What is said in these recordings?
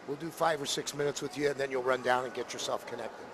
We'll do 5 or 6 minutes with you, and then you'll run down and get yourself connected.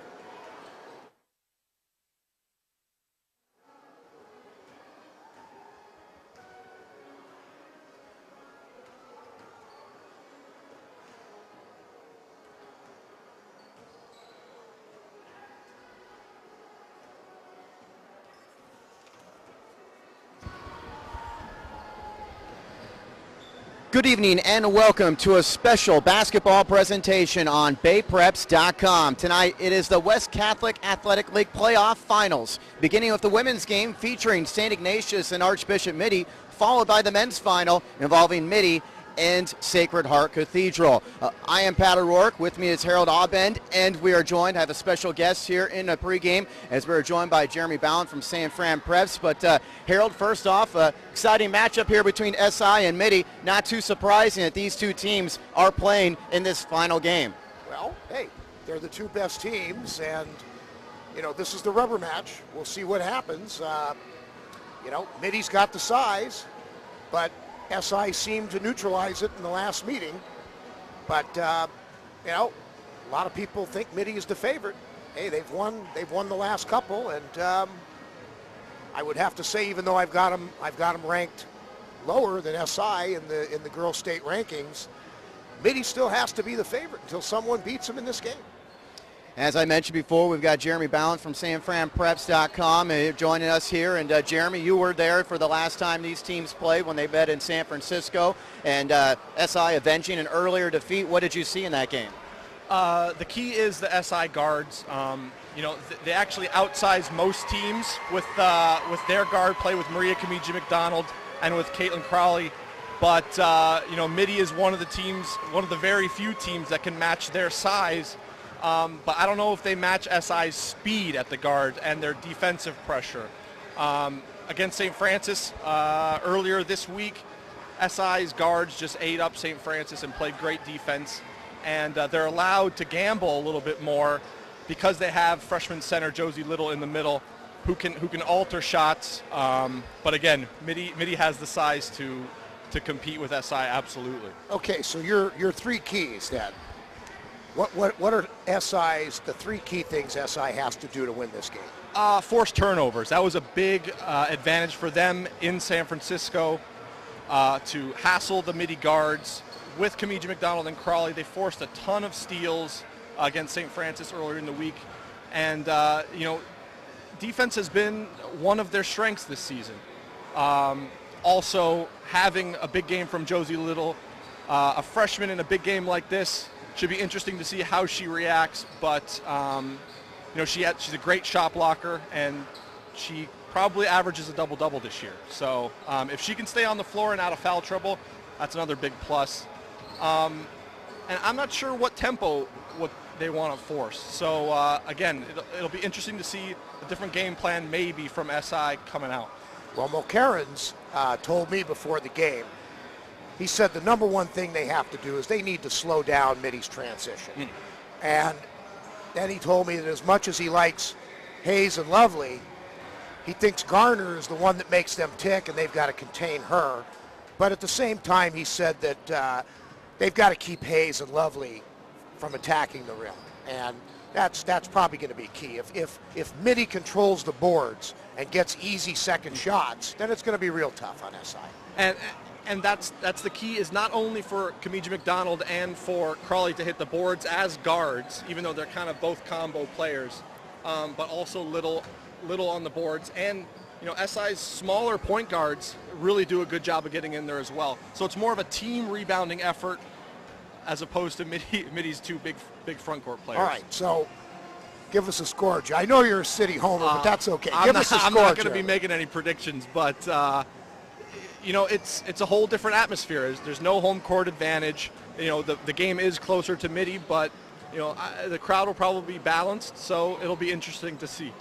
Good evening and welcome to a special basketball presentation on BayPreps.com. Tonight it is the West Catholic Athletic League Playoff Finals, beginning with the women's game featuring St. Ignatius and Archbishop Mitty, followed by the men's final involving Mitty and Sacred Heart Cathedral. I am Pat O'Rourke. With me is Harold Aubend, and we are joined. I have a special guest here in the pregame as we are joined by Jeremy Ballin from San Fran Preps. But Harold, first off, exciting matchup here between SI and Mitty. Not too surprising that these two teams are playing in this final game. Well, hey, they're the two best teams, and this is the rubber match. We'll see what happens. Mitty's got the size, but SI seemed to neutralize it in the last meeting, but a lot of people think Mitty is the favorite. Hey, they've won the last couple, and I would have to say, even though I've got them ranked lower than SI in the girls' state rankings, Mitty still has to be the favorite until someone beats them in this game. As I mentioned before, we've got Jeremy Ballin from SanFranPreps.com joining us here. And Jeremy, you were there for the last time these teams played when they met in San Francisco, and SI avenging an earlier defeat. What did you see in that game? The key is the SI guards. They actually outsize most teams with their guard play with Maria Kemiji-McDonald and with Caitlin Crowley. But Mitty is one of the very few teams that can match their size. But I don't know if they match SI's speed at the guard and their defensive pressure. Against St. Francis earlier this week, SI's guards just ate up St. Francis and played great defense. And they're allowed to gamble a little bit more because they have freshman center Josie Little in the middle who can alter shots. But again, Mitty has the size to compete with SI, absolutely. Okay, so your three keys then. What are the three key things SI has to do to win this game? Force turnovers. That was a big advantage for them in San Francisco to hassle the Mitty guards. With Kemiji-McDonald and Crawley, they forced a ton of steals against St. Francis earlier in the week. And, defense has been one of their strengths this season. Also, having a big game from Josie Little, a freshman in a big game like this, should be interesting to see how she reacts, but she's a great shot blocker, and she probably averages a double-double this year. So if she can stay on the floor and out of foul trouble, that's another big plus. And I'm not sure what tempo they want to force. So again, it'll be interesting to see a different game plan maybe from SI coming out. Well, Mulcairns told me before the game, he said the number one thing they have to do is they need to slow down Mitty's transition. And then he told me that as much as he likes Hayes and Lovely, he thinks Garner is the one that makes them tick, and they've got to contain her. But at the same time, he said that they've got to keep Hayes and Lovely from attacking the rim. And that's probably going to be key. If Mitty controls the boards and gets easy second shots, then it's going to be real tough on SI. And that's the key, is not only for Kemiji-McDonald and for Crawley to hit the boards as guards, even though they're kind of both combo players, but also Little on the boards. And SI's smaller point guards really do a good job of getting in there as well. So it's more of a team rebounding effort as opposed to Mitty's two big front court players. All right, so give us a score, Joe. I know you're a City homer, but that's okay. Give us a score, I'm not going to be making any predictions, but it's a whole different atmosphere. There's no home court advantage. The game is closer to Mitty, but the crowd will probably be balanced, so it'll be interesting to see.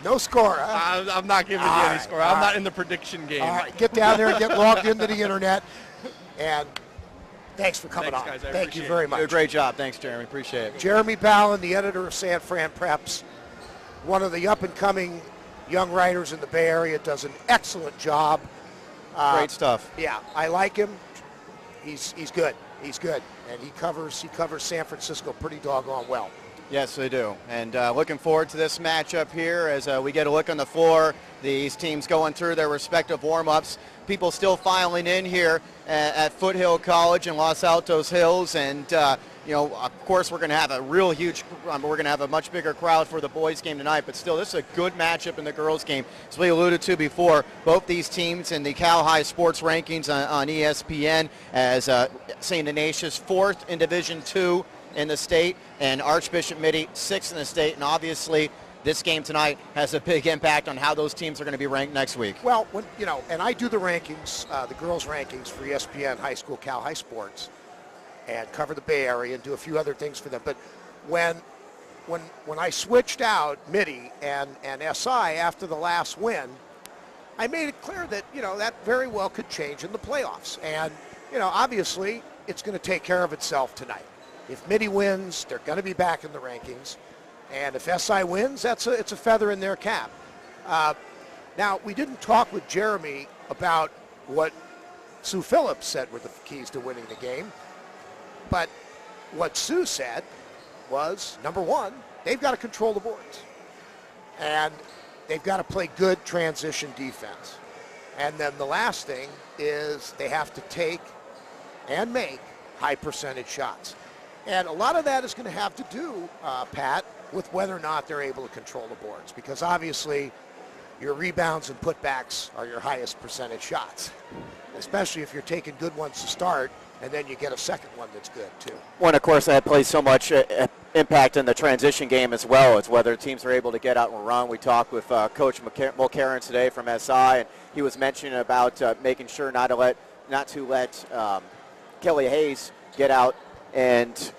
No score, huh? I'm not giving you any score. I'm not in the prediction game. All right, get down there and get logged into the internet. And thanks for coming on. Guys, Thank you very much. You did a great job. Thanks, Jeremy. Appreciate it. Jeremy Ballin, the editor of San Fran Preps, one of the up-and-coming young writers in the Bay Area, does an excellent job. Great stuff. Yeah, I like him. He's good. He's good. and he covers San Francisco pretty doggone well. Yes, they do. And looking forward to this matchup here as we get a look on the floor. These teams going through their respective warm-ups. People still filing in here at Foothill College in Los Altos Hills. And, of course, we're going to have a real huge, we're going to have a much bigger crowd for the boys' game tonight. But still, this is a good matchup in the girls' game. As we alluded to before, both these teams in the Cal High Sports rankings on ESPN as St. Ignatius 4th in Division II in the state, and Archbishop Mitty 6th in the state, and obviously this game tonight has a big impact on how those teams are going to be ranked next week. Well, and I do the rankings, the girls' rankings for ESPN High School Cal High Sports, and cover the Bay Area and do a few other things for them. But when I switched out Mitty and SI after the last win, I made it clear that that very well could change in the playoffs, and obviously it's going to take care of itself tonight. If Mitty wins, they're going to be back in the rankings. And if SI wins, it's a feather in their cap. Now, we didn't talk with Jeremy about what Sue Phillips said were the keys to winning the game. But what Sue said was, number one, they've got to control the boards. And they've got to play good transition defense. And then the last thing is they have to take and make high percentage shots. And a lot of that is going to have to do, Pat, with whether or not they're able to control the boards. Because obviously your rebounds and putbacks are your highest percentage shots, especially if you're taking good ones to start and then you get a second one that's good too. Well, and of course that plays so much impact in the transition game as well as whether teams are able to get out and run. We talked with Coach Mulcairn today from SI, and he was mentioning about making sure not to let Kelly Hayes get out and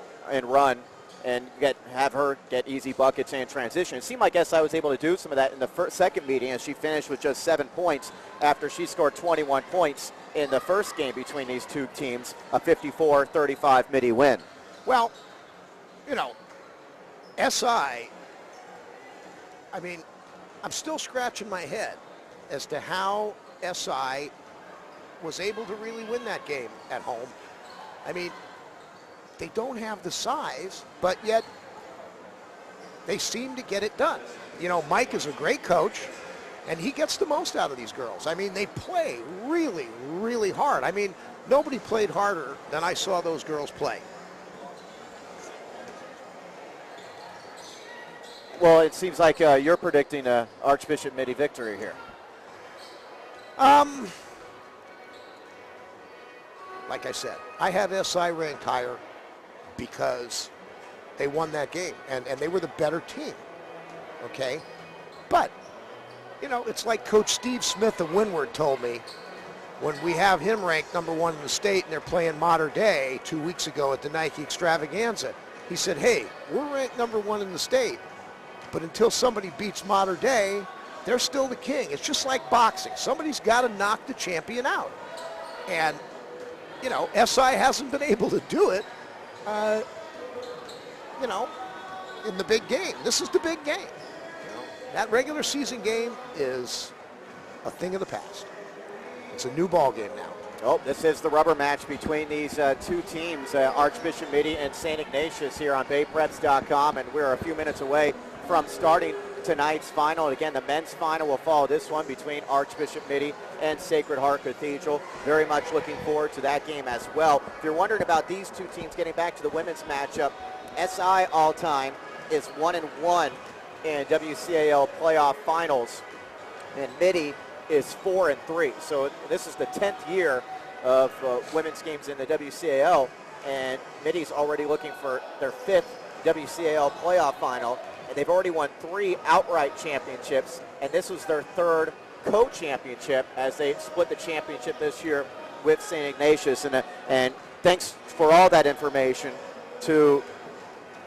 run and have her get easy buckets and transition. It seemed like SI was able to do some of that in the second meeting, as she finished with just 7 points after she scored 21 points in the first game between these two teams, a 54-35 Mitty win. Well, SI, I'm still scratching my head as to how SI was able to really win that game at home. They don't have the size, but yet they seem to get it done. Mike is a great coach, and he gets the most out of these girls. They play really, really hard. Nobody played harder than I saw those girls play. Well, it seems like you're predicting a Archbishop Mitty victory here. Like I said, I have SI ranked higher because they won that game, and they were the better team, okay? But, it's like Coach Steve Smith of Windward told me when we have him ranked number 1 in the state and they're playing Mater Dei 2 weeks ago at the Nike Extravaganza. He said, hey, we're ranked number 1 in the state, but until somebody beats Mater Dei, they're still the king. It's just like boxing. Somebody's got to knock the champion out. And, SI hasn't been able to do it, in the big game. This is the big game. That regular season game is a thing of the past. It's a new ball game now. Oh, this is the rubber match between these two teams, Archbishop Mitty and St. Ignatius here on BayPreps.com, and we're a few minutes away from starting tonight's final. And again, the men's final will follow this one between Archbishop Mitty and Sacred Heart Cathedral. Very much looking forward to that game as well. If you're wondering about these two teams, getting back to the women's matchup, SI all-time is 1-1 in WCAL playoff finals, and Mitty is 4-3. So this is the 10th year of women's games in the WCAL, and Mitty's already looking for their 5th WCAL playoff final, and they've already won 3 outright championships, and this was their 3rd co-championship as they split the championship this year with St. Ignatius. And thanks for all that information to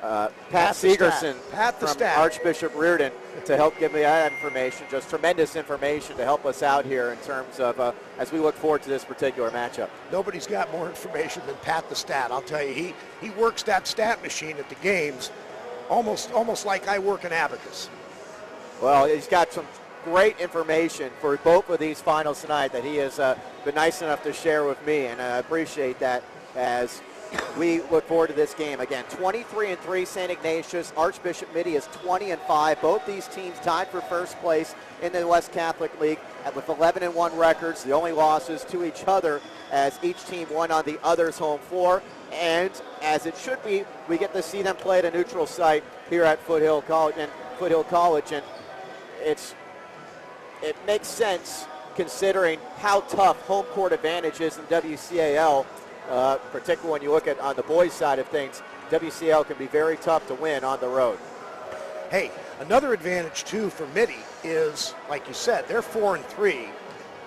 Pat Segerson from Archbishop Reardon to help give me that information. Just tremendous information to help us out here in terms of as we look forward to this particular matchup. Nobody's got more information than Pat the Stat. I'll tell you, he works that stat machine at the games almost like I work in abacus. Well, he's got some great information for both of these finals tonight that he has been nice enough to share with me, and I appreciate that, as we look forward to this game. Again, 23-3 St. Ignatius. Archbishop Mitty is 20-5. Both these teams tied for first place in the West Catholic League with 11-1 records. The only losses to each other as each team won on the other's home floor. And as it should be, we get to see them play at a neutral site here at Foothill College. And it makes sense considering how tough home court advantage is in WCAL, particularly when you look at on the boys' side of things. WCAL can be very tough to win on the road. Hey, another advantage too for Mitty is, like you said, they're 4-3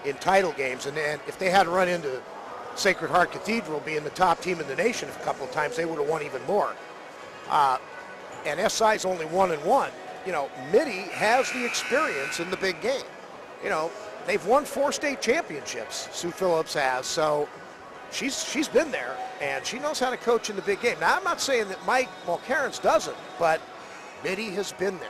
in title games, and then if they had run into Sacred Heart Cathedral being the top team in the nation a couple of times, they would have won even more. And SI's only 1-1. You know, Mitty has the experience in the big game. You know, they've won 4 state championships, Sue Phillips has, so she's been there, and she knows how to coach in the big game. Now, I'm not saying that Mike Mulcairns doesn't, but Mitty has been there.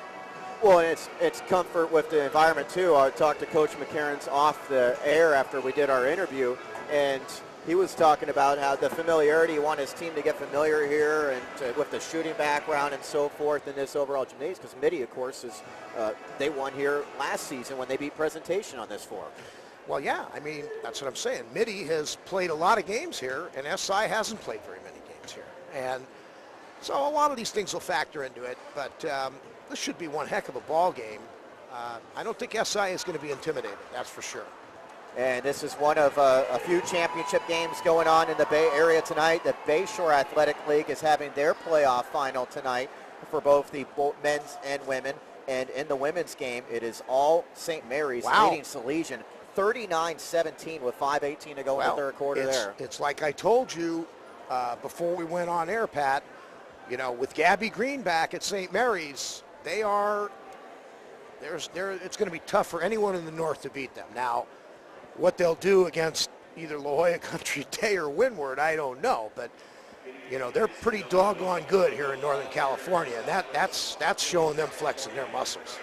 Well, and it's comfort with the environment, too. I talked to Coach McCarron's off the air after we did our interview, and he was talking about how the familiarity, he wanted his team to get familiar here and with the shooting background and so forth in this overall gymnasium, because Mitty, of course, they won here last season when they beat Presentation on this floor. Well, yeah, I mean, that's what I'm saying. Mitty has played a lot of games here, and SI hasn't played very many games here. And so a lot of these things will factor into it, but this should be one heck of a ball game. I don't think SI is going to be intimidated, that's for sure. And this is one of a few championship games going on in the Bay Area tonight. The Bayshore Athletic League is having their playoff final tonight for both the men's and women. And in the women's game, it is all St. Mary's leading Salesian 39-17 with 5:18 to go in the third quarter there. It's like I told you before we went on air, Pat, you know, with Gabby Green back at St. Mary's, it's going to be tough for anyone in the north to beat them. Now, what they'll do against either La Jolla Country Day or Windward, I don't know. But, you know, they're pretty doggone good here in Northern California. And that's showing them flexing their muscles.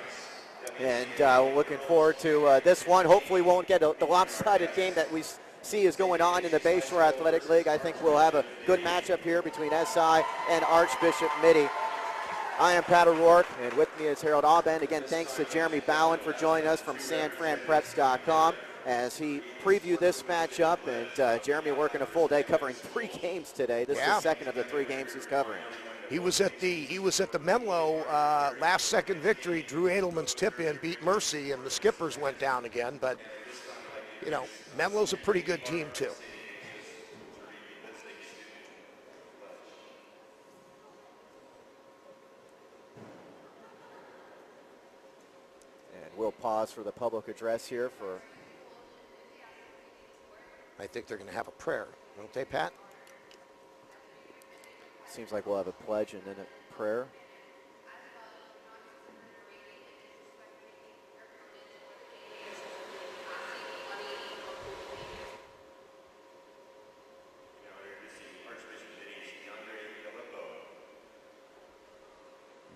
And looking forward to this one. Hopefully won't get the lopsided game that we see is going on in the Bayshore Athletic League. I think we'll have a good matchup here between SI and Archbishop Mitty. I am Pat O'Rourke, and with me is Harold Aubin. Again, thanks to Jeremy Bowen for joining us from SanFranPreps.com as he previewed this matchup. And Jeremy working a full day covering 3 games today. This is the second of the 3 games he's covering. He was at the Menlo last second victory. Drew Edelman's tip in beat Mercy, and the Skippers went down again. But, you know, Menlo's a pretty good team too. And we'll pause for the public address here for. I think they're going to have a prayer, don't they, Pat? Seems like we'll have a pledge and then a prayer.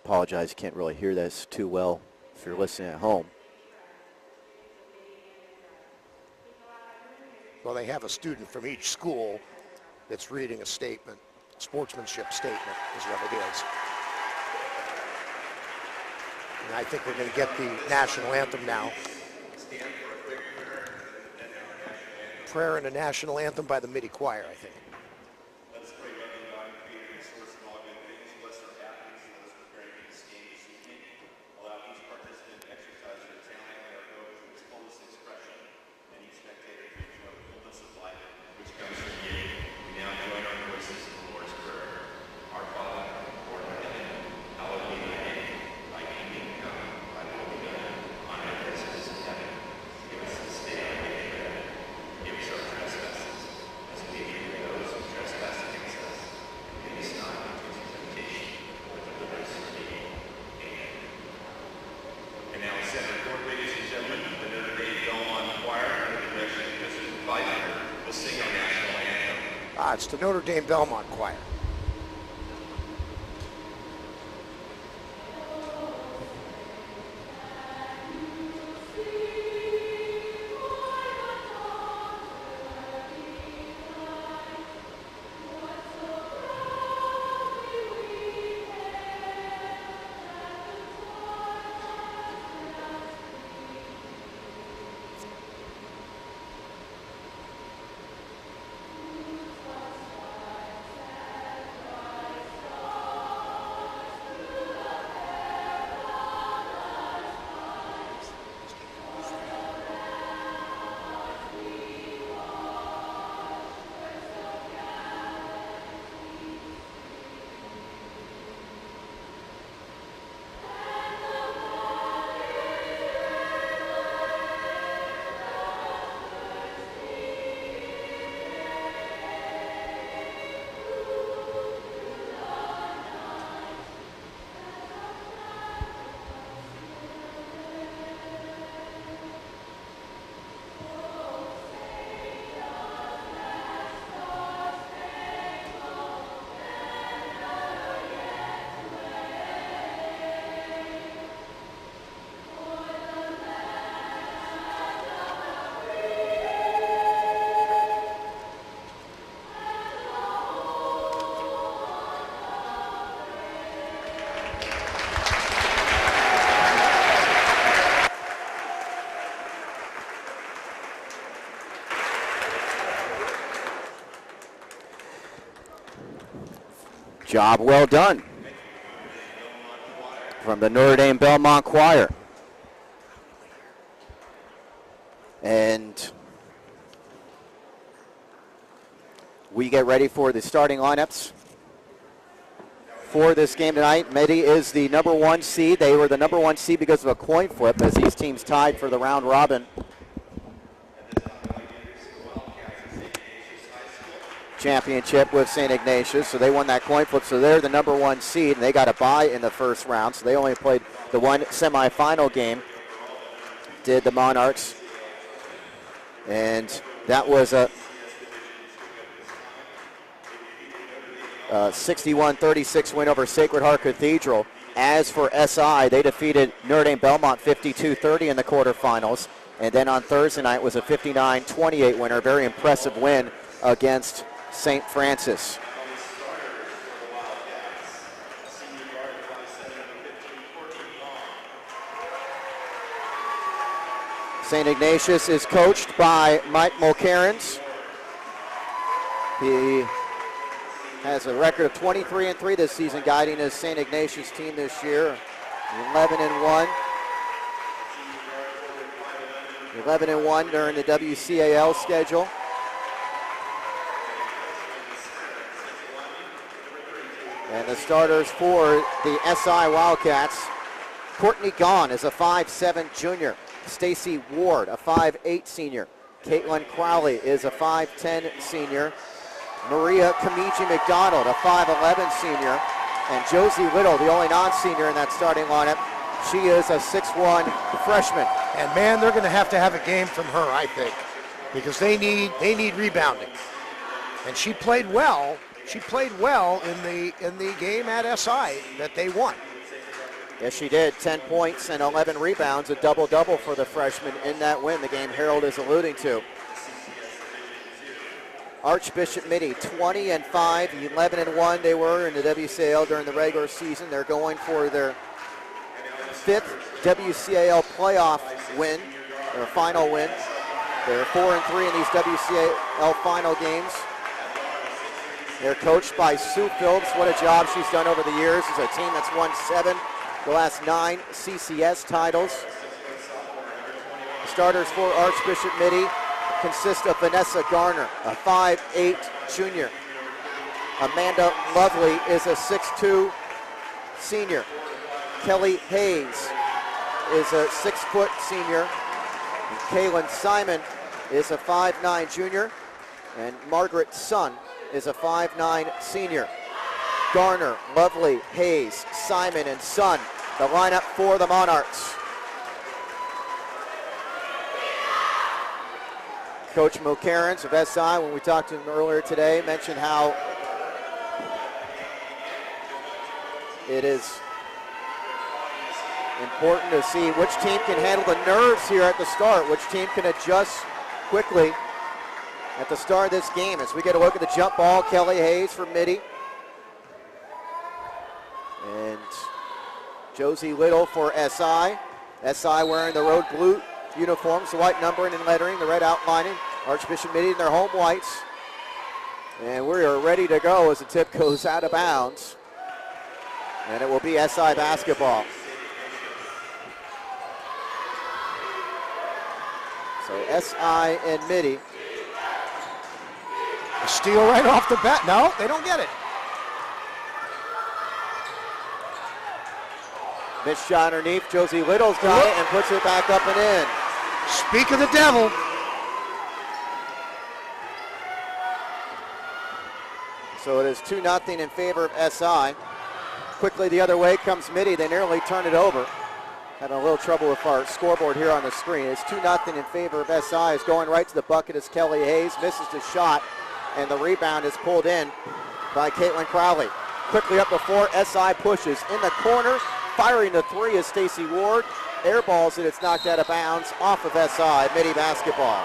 Apologize, you can't really hear this too well if you're listening at home. Well, they have a student from each school that's reading a statement. Sportsmanship statement is what it is. And I think we're going to get the national anthem now. Prayer and a national anthem by the Mitty Choir, I think. Let's pray, loving God, creator and source of all good things. Bless our athletes and those preparing for this game this evening. Allow each participant to exercise their talent and our go to its fullest expression, and each spectator to enjoy the fullness of life, which comes from you. We now join our voices in the Lord's Prayer. Our Father, who art in heaven, hallowed be thy name. Thy kingdom come, thy will be done, on earth as it is in heaven. Give us this day our daily bread. Forgive us our trespasses, as we forgive those who trespass against us. And lead us not into temptation, but deliver us from evil. Amen. And now, Senator Court, ladies and gentlemen, the Notre Dame Belmont Choir, under the direction of Mr. Supervisor, will sing our national anthem. It's the Notre Dame Belmont Choir. Job well done from the Notre Dame Belmont Choir. And we get ready for the starting lineups for this game tonight. Mitty is the number 1 seed. They were the number 1 seed because of a coin flip as these teams tied for the round robin championship with St. Ignatius. So they won that coin flip. So they're the number 1 seed, and they got a bye in the first round. So they only played the one semifinal game, did the Monarchs. And that was a 61-36 win over Sacred Heart Cathedral. As for SI, they defeated Notre Dame Belmont 52-30 in the quarterfinals. And then on Thursday night was a 59-28 winner. Very impressive win against St. Francis. St. Ignatius is coached by Mike Mulcairns. He has a record of 23-3 this season, guiding his St. Ignatius team this year. 11-1. 11-1 during the WCAL schedule. And the starters for the SI Wildcats: Courtney Gaughan is a 5'7 junior. Stacy Ward, a 5'8 senior. Caitlin Crowley is a 5'10 senior. Maria Kemiji-McDonald, a 5'11 senior. And Josie Little, the only non-senior in that starting lineup. She is a 6'1 freshman. And man, they're going to have a game from her, I think, because they need rebounding. And she played well. She played well in the game at SI that they won. Yes, she did. 10 points and 11 rebounds, a double-double for the freshman in that win, the game Harold is alluding to. Archbishop Mitty, 20-5, 11-1 they were in the WCAL during the regular season. They're going for their 5th WCAL playoff win, their final win. They're 4-3 in these WCAL final games. They're coached by Sue Phillips. What a job she's done over the years. It's a team that's won 7 the last 9 CCS titles. The starters for Archbishop Mitty consist of Vanessa Garner, a 5'8 junior. Amanda Lovely is a 6'2 senior. Kelly Hayes is a 6-foot senior. And Kaylin Simon is a 5'9 junior. And Margaret Sun is a 5'9 senior. Garner, Lovely, Hayes, Simon, and Sun, the lineup for the Monarchs. Coach Mulcairns of SI, when we talked to him earlier today, mentioned how it is important to see which team can handle the nerves here at the start, which team can adjust quickly at the start of this game. As we get a look at the jump ball, Kelly Hayes for Mitty. And Josie Little for SI. SI wearing the road blue uniforms, the white numbering and lettering, the red outlining. Archbishop Mitty in their home whites. And we are ready to go as the tip goes out of bounds. And it will be SI basketball. So SI and Mitty. A steal right off the bat. No, they don't get it. Missed shot underneath. Josie Little's got it and puts it back up and in. Speak of the devil. So it is 2-0 in favor of SI. Quickly the other way comes Mitty. They nearly turn it over. Having a little trouble with our scoreboard here on the screen. It's 2-0 in favor of SI. It's going right to the bucket as Kelly Hayes misses the shot, and the rebound is pulled in by Caitlin Crowley. Quickly up the floor, SI pushes in the corner. Firing the three is Stacy Ward. Airballs it, it's knocked out of bounds off of SI. Mitty basketball.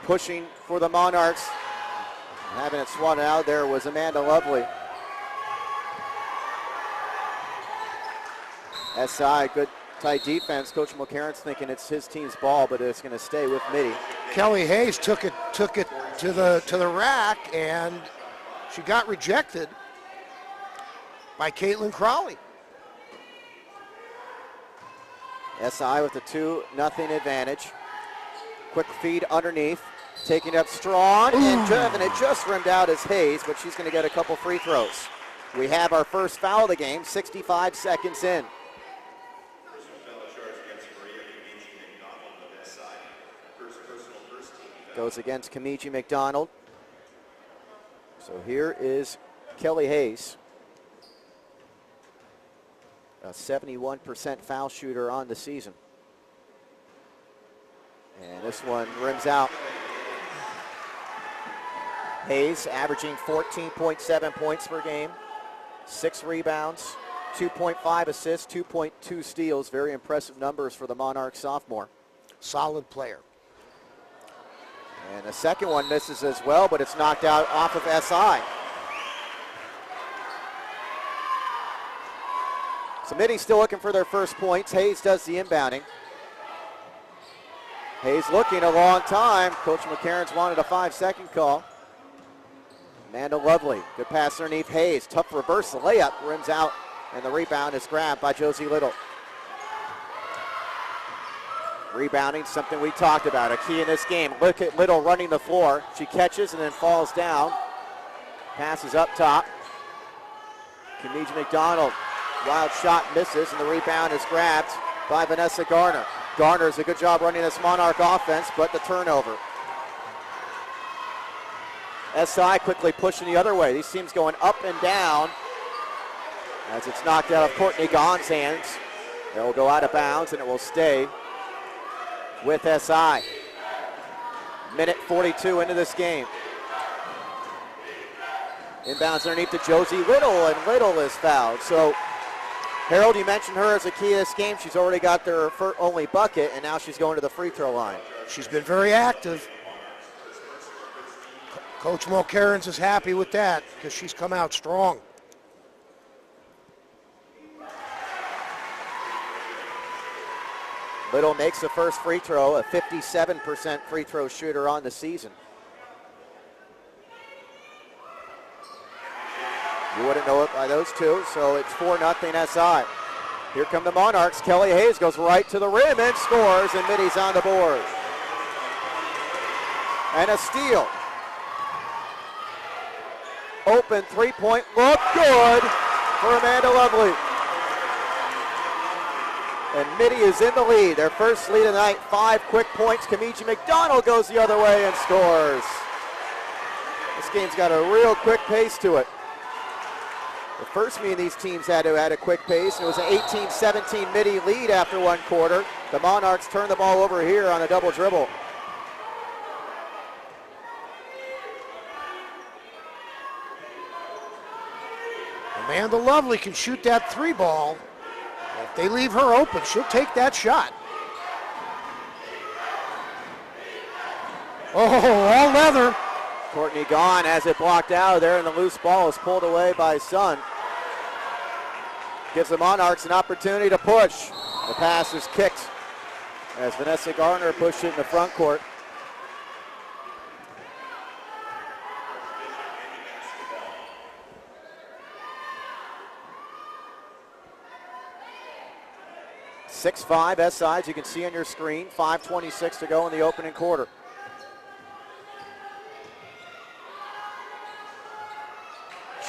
Pushing for the Monarchs. Having it swatted out there was Amanda Lovely. SI, good tight defense. Coach McCarron's thinking it's his team's ball, but it's going to stay with Mitty. Kelly Hayes took it to the rack, and she got rejected by Caitlin Crowley. SI with a 2-0 advantage. Quick feed underneath, taking it up strong, and it just rimmed out as Hayes, but she's going to get a couple free throws. We have our first foul of the game, 65 seconds in. Personal foul charge against Maria Kemiji-McDonald of SI. First team foul. Goes against Kemiji-McDonald. So here is Kelly Hayes, a 71% foul shooter on the season. And this one rims out. Hayes averaging 14.7 points per game, 6 rebounds, 2.5 assists, 2.2 steals. Very impressive numbers for the Monarch sophomore. Solid player. And the second one misses as well, but it's knocked out off of SI. So Mitty's still looking for their first points. Hayes does the inbounding. Hayes looking a long time. Coach McCarron's wanted a 5-second call. Amanda Lovely, good pass underneath Hayes. Tough reverse, the layup rims out, and the rebound is grabbed by Josie Little. Rebounding, something we talked about, a key in this game. Look at Little running the floor. She catches and then falls down. Passes up top. Kemiji-McDonald, wild shot misses, and the rebound is grabbed by Vanessa Garner. Garner does a good job running this Monarch offense, but the turnover. SI quickly pushing the other way. These teams going up and down as it's knocked out of Courtney Gaughan's hands. It will go out of bounds, and it will stay with SI. Minute 42 into this game. Inbounds underneath to Josie Little, and Little is fouled. So, Harold, you mentioned her as a key to this game. She's already got their only bucket, and now she's going to the free throw line. She's been very active. Coach Mulcairns is happy with that because she's come out strong. Little makes the first free throw, a 57% free throw shooter on the season. You wouldn't know it by those two, so it's 4-0 SI. Here come the Monarchs. Kelly Hayes goes right to the rim and scores, and Mitty's on the board. And a steal. Open three-point look, good for Amanda Lovely. And Mitty is in the lead. Their first lead of the night, 5 quick points. Kemiji-McDonald goes the other way and scores. This game's got a real quick pace to it. The first meeting these teams had a quick pace, and it was an 18-17 Mitty lead after one quarter. The Monarchs turn the ball over here on a double dribble. Amanda Lovely can shoot that 3 ball. If they leave her open, she'll take that shot. Oh, all leather. Courtney Gaughan has it blocked out there, and the loose ball is pulled away by Sun. Gives the Monarchs an opportunity to push. The pass is kicked as Vanessa Garner pushed it in the front court. (6-5) SI, as you can see on your screen. 5:26 to go in the opening quarter.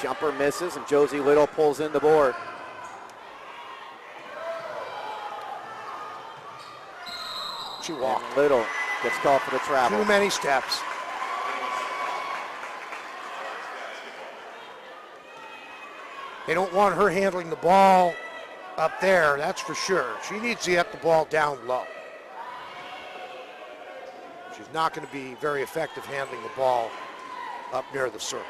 Jumper misses, and Josie Little pulls in the board. She walked. And Little gets called for the travel. Too many steps. They don't want her handling the ball up there, that's for sure. She needs to get the ball down low. She's not going to be very effective handling the ball up near the circle.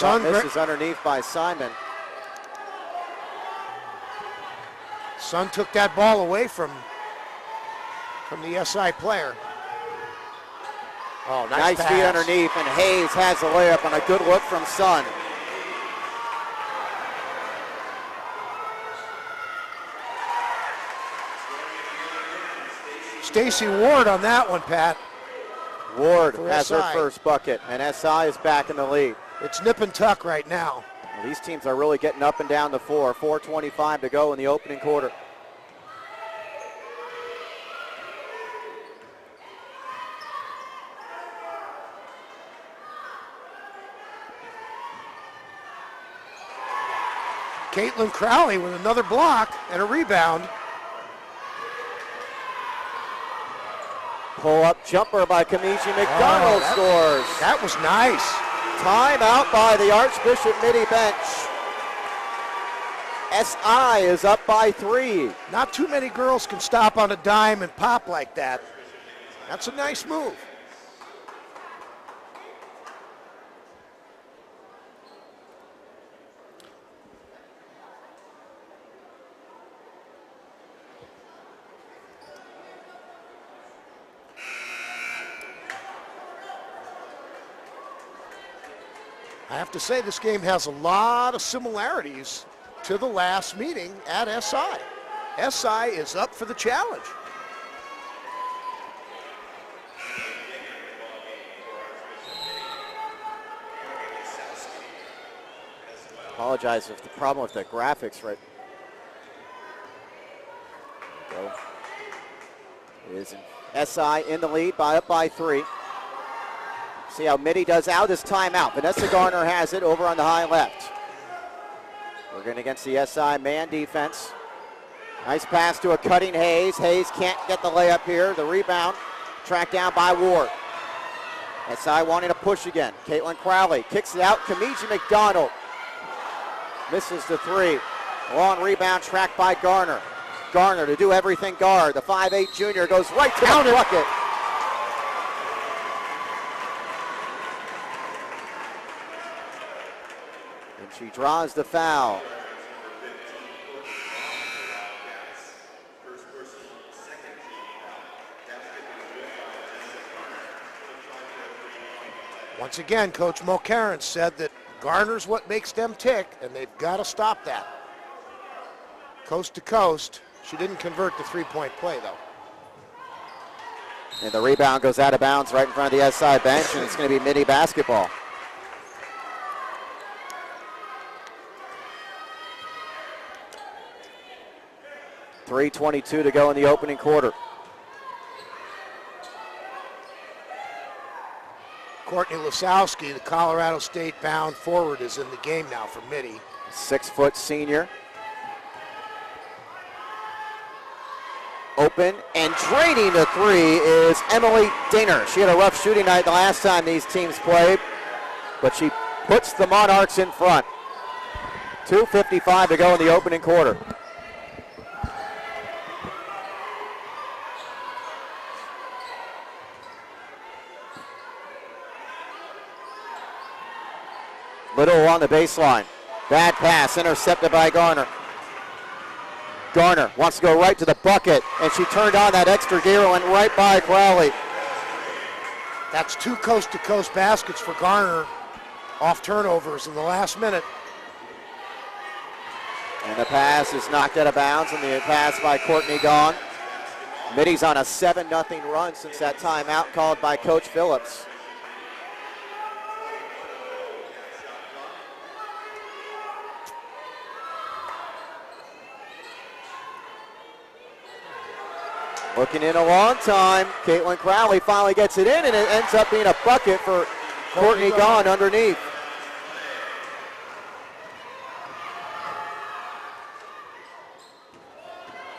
This is underneath by Simon. Sun took that ball away from from the SI player. Oh, Nice pass. feed underneath, and Hayes has the layup on a good look from Sun. Stacy Ward on that one, Pat. Ward For has her SI. first bucket, and SI is back in the lead. It's nip and tuck right now. Well, these teams are really getting up and down the floor. 4:25 to go in the opening quarter. Caitlin Crowley with another block and a rebound. Pull-up jumper by Kemiji-McDonald scores. That was nice. Timeout by the Archbishop Mitty bench. SI is up by 3. Not too many girls can stop on a dime and pop like that. That's a nice move. I have to say this game has a lot of similarities to the last meeting at SI. SI is up for the challenge. Apologize if the problem with the graphics right. There we go. It is SI in the lead up by 3. See how Mitty does out his timeout. Vanessa Garner has it over on the high left. Working against the SI man defense. Nice pass to a cutting Hayes. Hayes can't get the layup here. The rebound tracked down by Ward. SI wanting to push again. Caitlin Crowley kicks it out. Kemiji-McDonald misses the 3. Long rebound tracked by Garner. Garner to do everything guard. The 5'8 junior goes right to the bucket. She draws the foul. Once again, Coach Mulcairn said that Garner's what makes them tick, and they've got to stop that. Coast to coast. She didn't convert the three-point play, though. And the rebound goes out of bounds right in front of the SI bench, and it's going to be Mitty basketball. .322 to go in the opening quarter. Courtney Lasowski, the Colorado State bound forward, is in the game now for Mitty. 6-foot senior. Open and draining the 3 is Emily Dinger. She had a rough shooting night the last time these teams played, but she puts the Monarchs in front. 2:55 to go in the opening quarter. Little on the baseline. Bad pass, intercepted by Garner. Garner wants to go right to the bucket, and she turned on that extra gear and went right by Crowley. That's 2 coast-to-coast baskets for Garner off turnovers in the last minute. And the pass is knocked out of bounds, and the pass by Courtney gone. Mitty's on a 7-0 run since that timeout called by Coach Phillips. Looking in a long time. Caitlin Crowley finally gets it in, and it ends up being a bucket for Courtney Gahn underneath.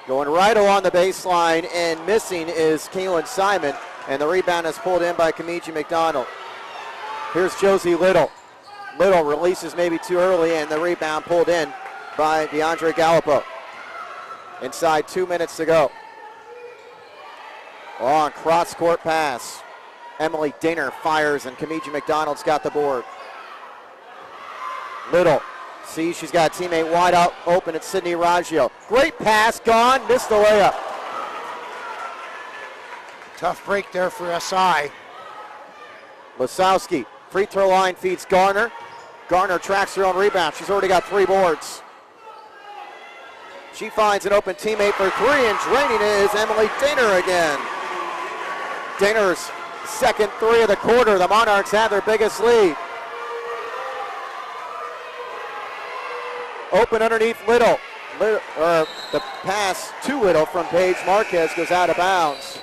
Going right along the baseline and missing is Kaylin Simon, and the rebound is pulled in by Kemiji-McDonald. Here's Josie Little. Little releases maybe too early, and the rebound pulled in by DeAndre Gallipo. Inside 2 minutes to go. Long cross-court pass. Emily Dinger fires, and Kemiji-McDonald's got the board. Little sees she's got a teammate wide out open. It's Sydney Raggio. Great pass, gone, missed the layup. Tough break there for SI. Lisowski, free throw line, feeds Garner. Garner tracks her own rebound. She's already got 3 boards. She finds an open teammate for 3, and draining it is Emily Daner again. Daner's second 3 of the quarter. The Monarchs have their biggest lead. Open underneath Little. The pass to Little from Paige Marquez goes out of bounds.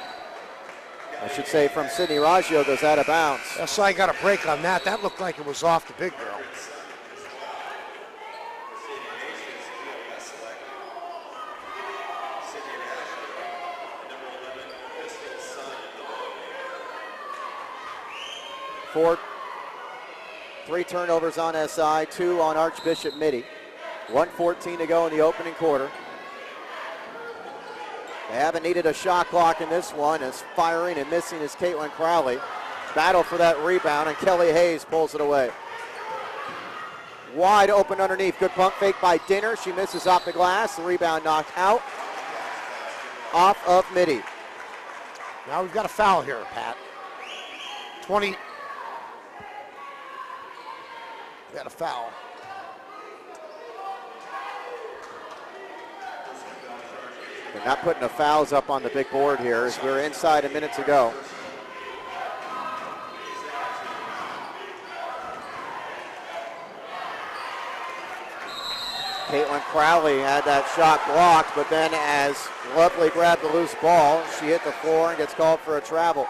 I should say from Sydney Raggio goes out of bounds. SI got a break on that. That looked like it was off the big girl. Three turnovers on SI, 2 on Archbishop Mitty. 1:14 to go in the opening quarter. They haven't needed a shot clock in this one, as firing and missing is Caitlin Crowley. Battle for that rebound, and Kelly Hayes pulls it away. Wide open underneath. Good pump fake by Dinner. She misses off the glass. The rebound knocked out. Off of Mitty. Now we've got a foul here, Pat. 20. We got a foul. They're not putting the fouls up on the big board here as we're inside a minute to go. Caitlin Crowley had that shot blocked, but then as Lovely grabbed the loose ball, she hit the floor and gets called for a travel.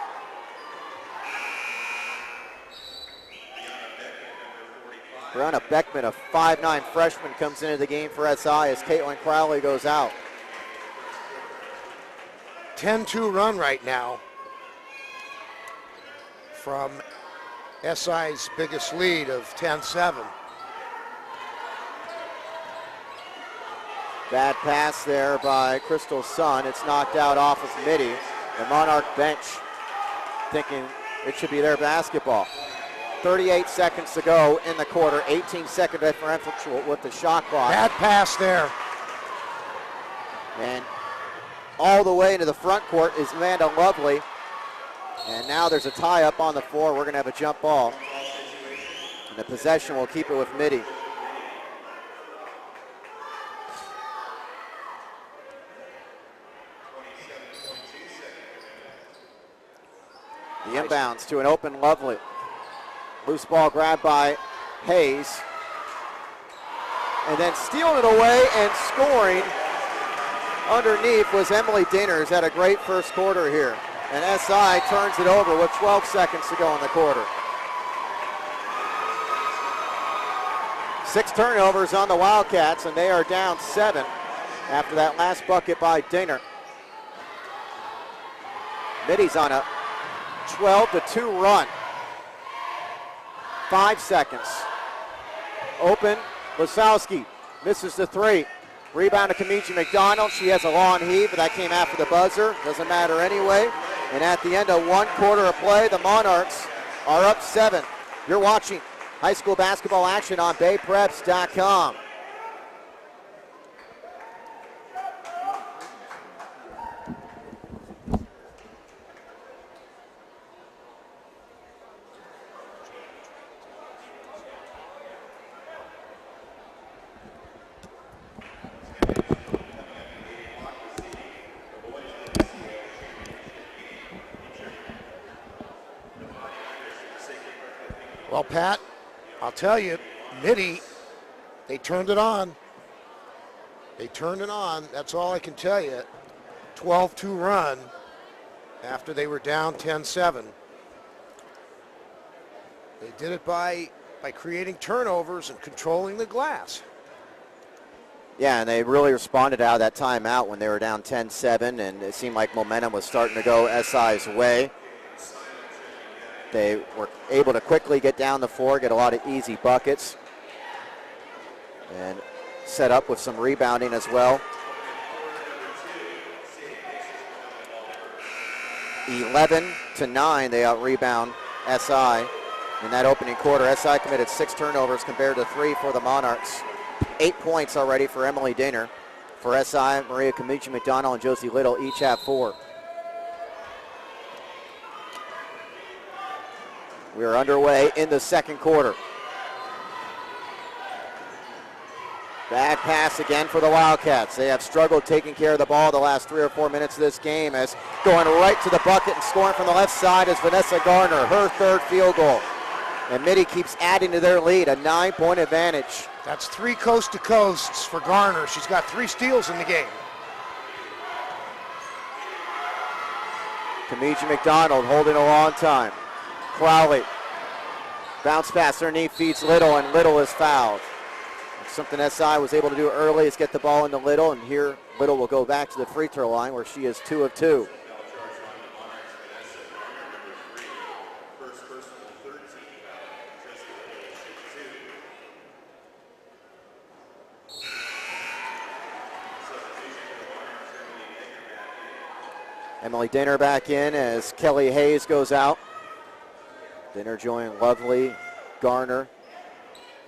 Brianna Beckman, a 5'9" freshman, comes into the game for SI as Caitlin Crowley goes out. 10-2 run right now from SI's biggest lead of 10-7. Bad pass there by Crystal Sun. It's knocked out off of Mitty. The Monarch bench thinking it should be their basketball. 38 seconds to go in the quarter. 18-second differential with the shot clock. Bad pass there. And all the way into the front court is Amanda Lovely. And now there's a tie up on the floor. We're going to have a jump ball. And the possession will keep it with Mitty. The inbounds to an open Lovely. Loose ball grabbed by Hayes. And then stealing it away and scoring underneath was Emily Daner, who's had a great first quarter here. And SI turns it over with 12 seconds to go in the quarter. 6 turnovers on the Wildcats, and they are down 7 after that last bucket by Daner. Mitty's on a 12-2 run. 5 seconds. Open, Lisowski misses the 3. Rebound to Kemiji-McDonald. She has a long heave, but that came after the buzzer. Doesn't matter anyway. And at the end of 1 quarter of play, the Monarchs are up 7. You're watching high school basketball action on BayPreps.com. Well, Pat, I'll tell you, Mitty, they turned it on. They turned it on. That's all I can tell you. 12-2 run after they were down 10-7. They did it by creating turnovers and controlling the glass. Yeah, and they really responded out of that timeout when they were down 10-7, and it seemed like momentum was starting to go SI's way. They were able to quickly get down the floor, get a lot of easy buckets, and set up with some rebounding as well. 11-9, they out-rebound SI in that opening quarter. SI committed 6 turnovers compared to 3 for the Monarchs. 8 points already for Emily Daner. For SI, Maria Kemiji-McDonald and Josie Little each have 4. We are underway in the second quarter. Bad pass again for the Wildcats. They have struggled taking care of the ball the last 3 or 4 minutes of this game, as going right to the bucket and scoring from the left side is Vanessa Garner, her 3rd field goal. And Mitty keeps adding to their lead, a 9-point advantage. That's 3 coast-to-coasts for Garner. She's got 3 steals in the game. Kemiji-McDonald holding a long time. Crowley. Bounce pass underneath, feeds Little, and Little is fouled. Something SI was able to do early is get the ball into Little, and here Little will go back to the free throw line where she is 2 of 2. Emily Dinner back in as Kelly Hayes goes out. Dinner joining Lovely, Garner.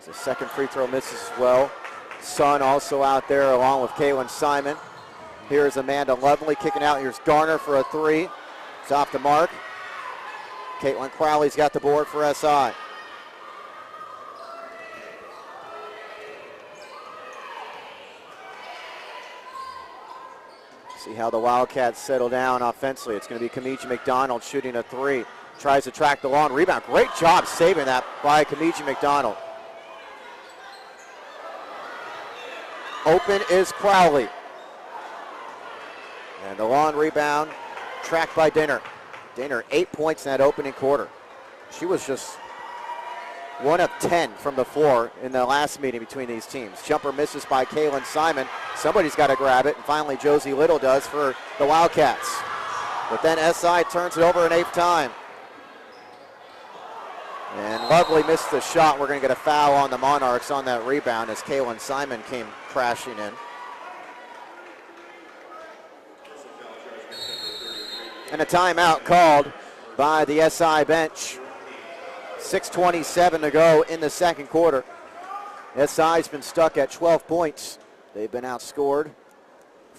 The second free throw misses as well. Sun also out there along with Kaylin Simon. Here's Amanda Lovely kicking out. Here's Garner for a 3. It's off the mark. Caitlin Crowley's got the board for SI. See how the Wildcats settle down offensively. It's going to be Kemiji-McDonald shooting a 3. Tries to track the long rebound. Great job saving that by Kemiji-McDonald. Open is Crowley. And the long rebound tracked by Dinner. Dinner 8 points in that opening quarter. She was just 1 of 10 from the floor in the last meeting between these teams. Jumper misses by Kaylin Simon. Somebody's got to grab it, and finally Josie Little does for the Wildcats. But then SI turns it over an 8th time. And Lovely missed the shot. We're going to get a foul on the Monarchs on that rebound as Kaylin Simon came crashing in. And a timeout called by the SI bench. 6:27 to go in the second quarter. SI's been stuck at 12 points. They've been outscored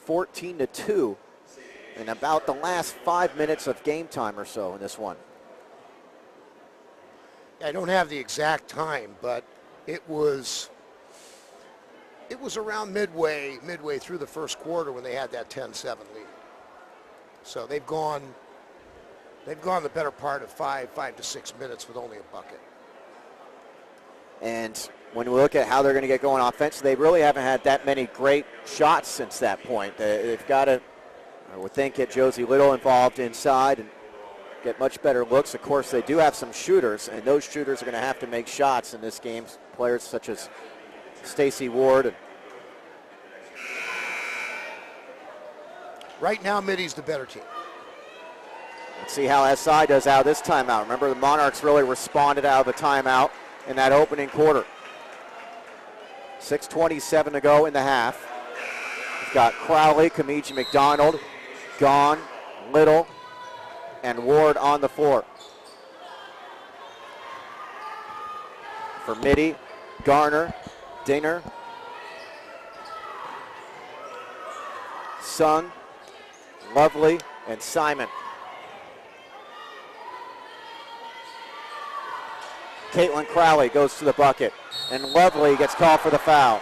14-2 in about the last 5 minutes of game time or so in this one. I don't have the exact time, but it was around midway through the first quarter when they had that 10-7 lead. So they've gone the better part of 5 to 6 minutes with only a bucket. And when we look at how they're going to get going offensively, they really haven't had that many great shots since that point. They've got to, I would think, get Josie Little involved inside and get much better looks. Of course, they do have some shooters, and those shooters are going to have to make shots in this game. Players such as Stacey Ward. Right now, Mitty's the better team. Let's see how SI does out this timeout. Remember, the Monarchs really responded out of a timeout in that opening quarter. 6:27 to go in the half. We've got Crowley, Kemiji-McDonald, Gone, Little, and Ward on the floor. For Mitty, Garner, Dinger, Sung, Lovely, and Simon. Caitlin Crowley goes to the bucket, and Lovely gets called for the foul.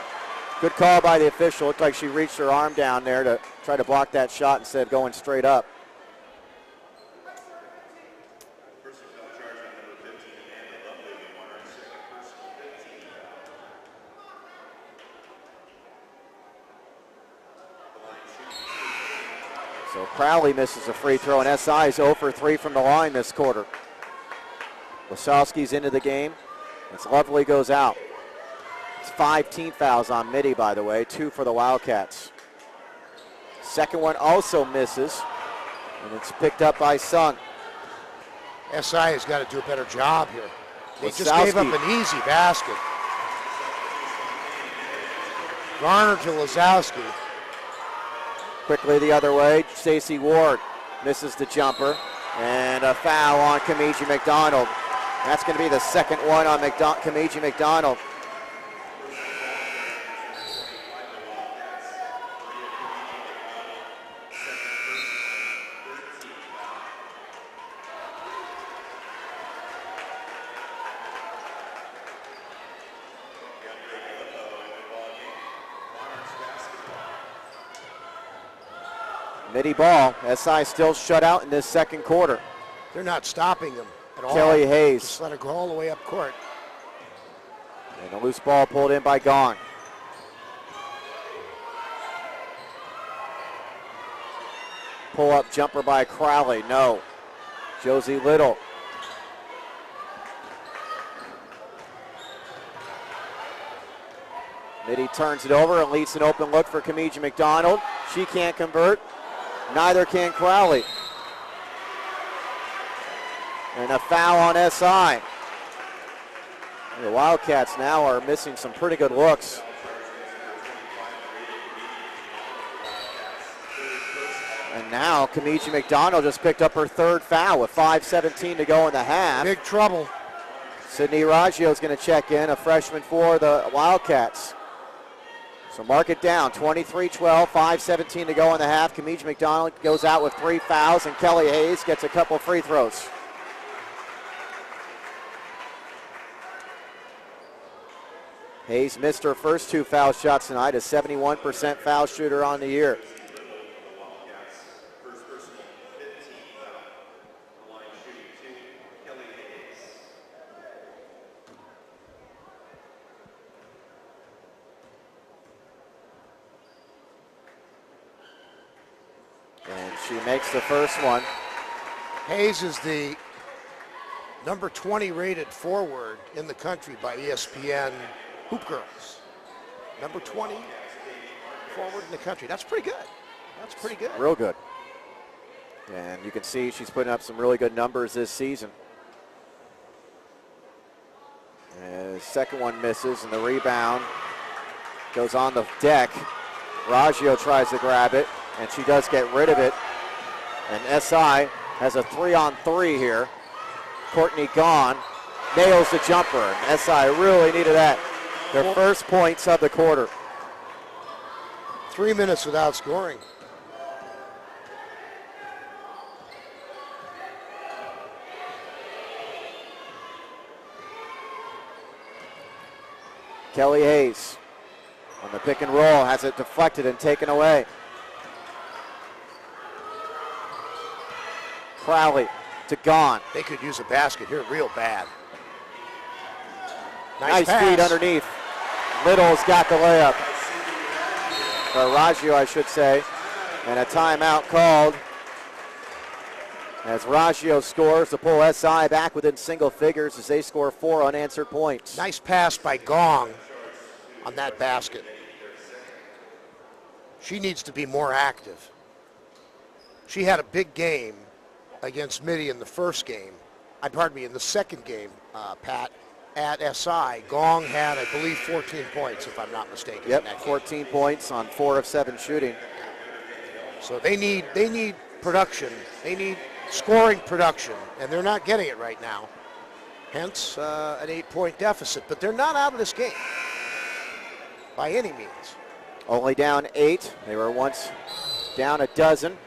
Good call by the official. Looked like she reached her arm down there to try to block that shot instead of going straight up. So Crowley misses a free throw, and SI is 0 for 3 from the line this quarter. Wasowski's into the game. It's Lovely goes out. It's 5 team fouls on Mitty, by the way, 2 for the Wildcats. Second one also misses, and it's picked up by Sung. SI has got to do a better job here. They just Wasowski. gave up an easy basket. Garner to Wasowski. Quickly the other way, Stacey Ward misses the jumper, and a foul on Kemiji-McDonald. That's going to be the second one on Kemiji-McDonald. Mitty ball. SI still shut out in this second quarter. They're not stopping them at all. Kelly Hayes. Just let it go all the way up court. And a loose ball pulled in by Gong. Pull-up jumper by Crowley. No. Josie Little. Mitty turns it over and leads an open look for Kemiji-McDonald. She can't convert. Neither can Crowley. And a foul on SI. The Wildcats now are missing some pretty good looks. And now Kemiji-McDonald just picked up her third foul with 5:17 to go in the half. Big trouble. Sydney Raggio is going to check in, a freshman for the Wildcats. So mark it down, 23-12, 5:17 to go in the half. Kemiji-McDonald goes out with 3 fouls, and Kelly Hayes gets a couple free throws. Hayes missed her first 2 foul shots tonight, a 71% foul shooter on the year. And she makes the first one. Hayes is the number 20 rated forward in the country by ESPN Hoop Girls. Number 20 forward in the country. That's pretty good. That's pretty good. Real good. And you can see she's putting up some really good numbers this season. And the second one misses, and the rebound goes on the deck. Raggio tries to grab it, and she does get rid of it. And SI has a 3-on-3 here. Courtney Gahn nails the jumper, and SI really needed that. Their first points of the quarter. 3 minutes without scoring. Kelly Hayes on the pick and roll has it deflected and taken away. Crowley to Gahn. They could use a basket here real bad. Nice pass. feed underneath. Little's got the layup. Or Raggio, I should say. And a timeout called as Raggio scores to pull SI back within single figures as they score 4 unanswered points. Nice pass by Gong on that basket. She needs to be more active. She had a big game against Mitty in the first game. In the second game, Pat, at SI. Gong had, I believe, 14 points, if I'm not mistaken. Yep, 14 points on 4 of 7 shooting. So they need production. They need scoring production, and they're not getting it right now. Hence, an 8-point deficit. But they're not out of this game by any means. Only down 8. They were once down a dozen.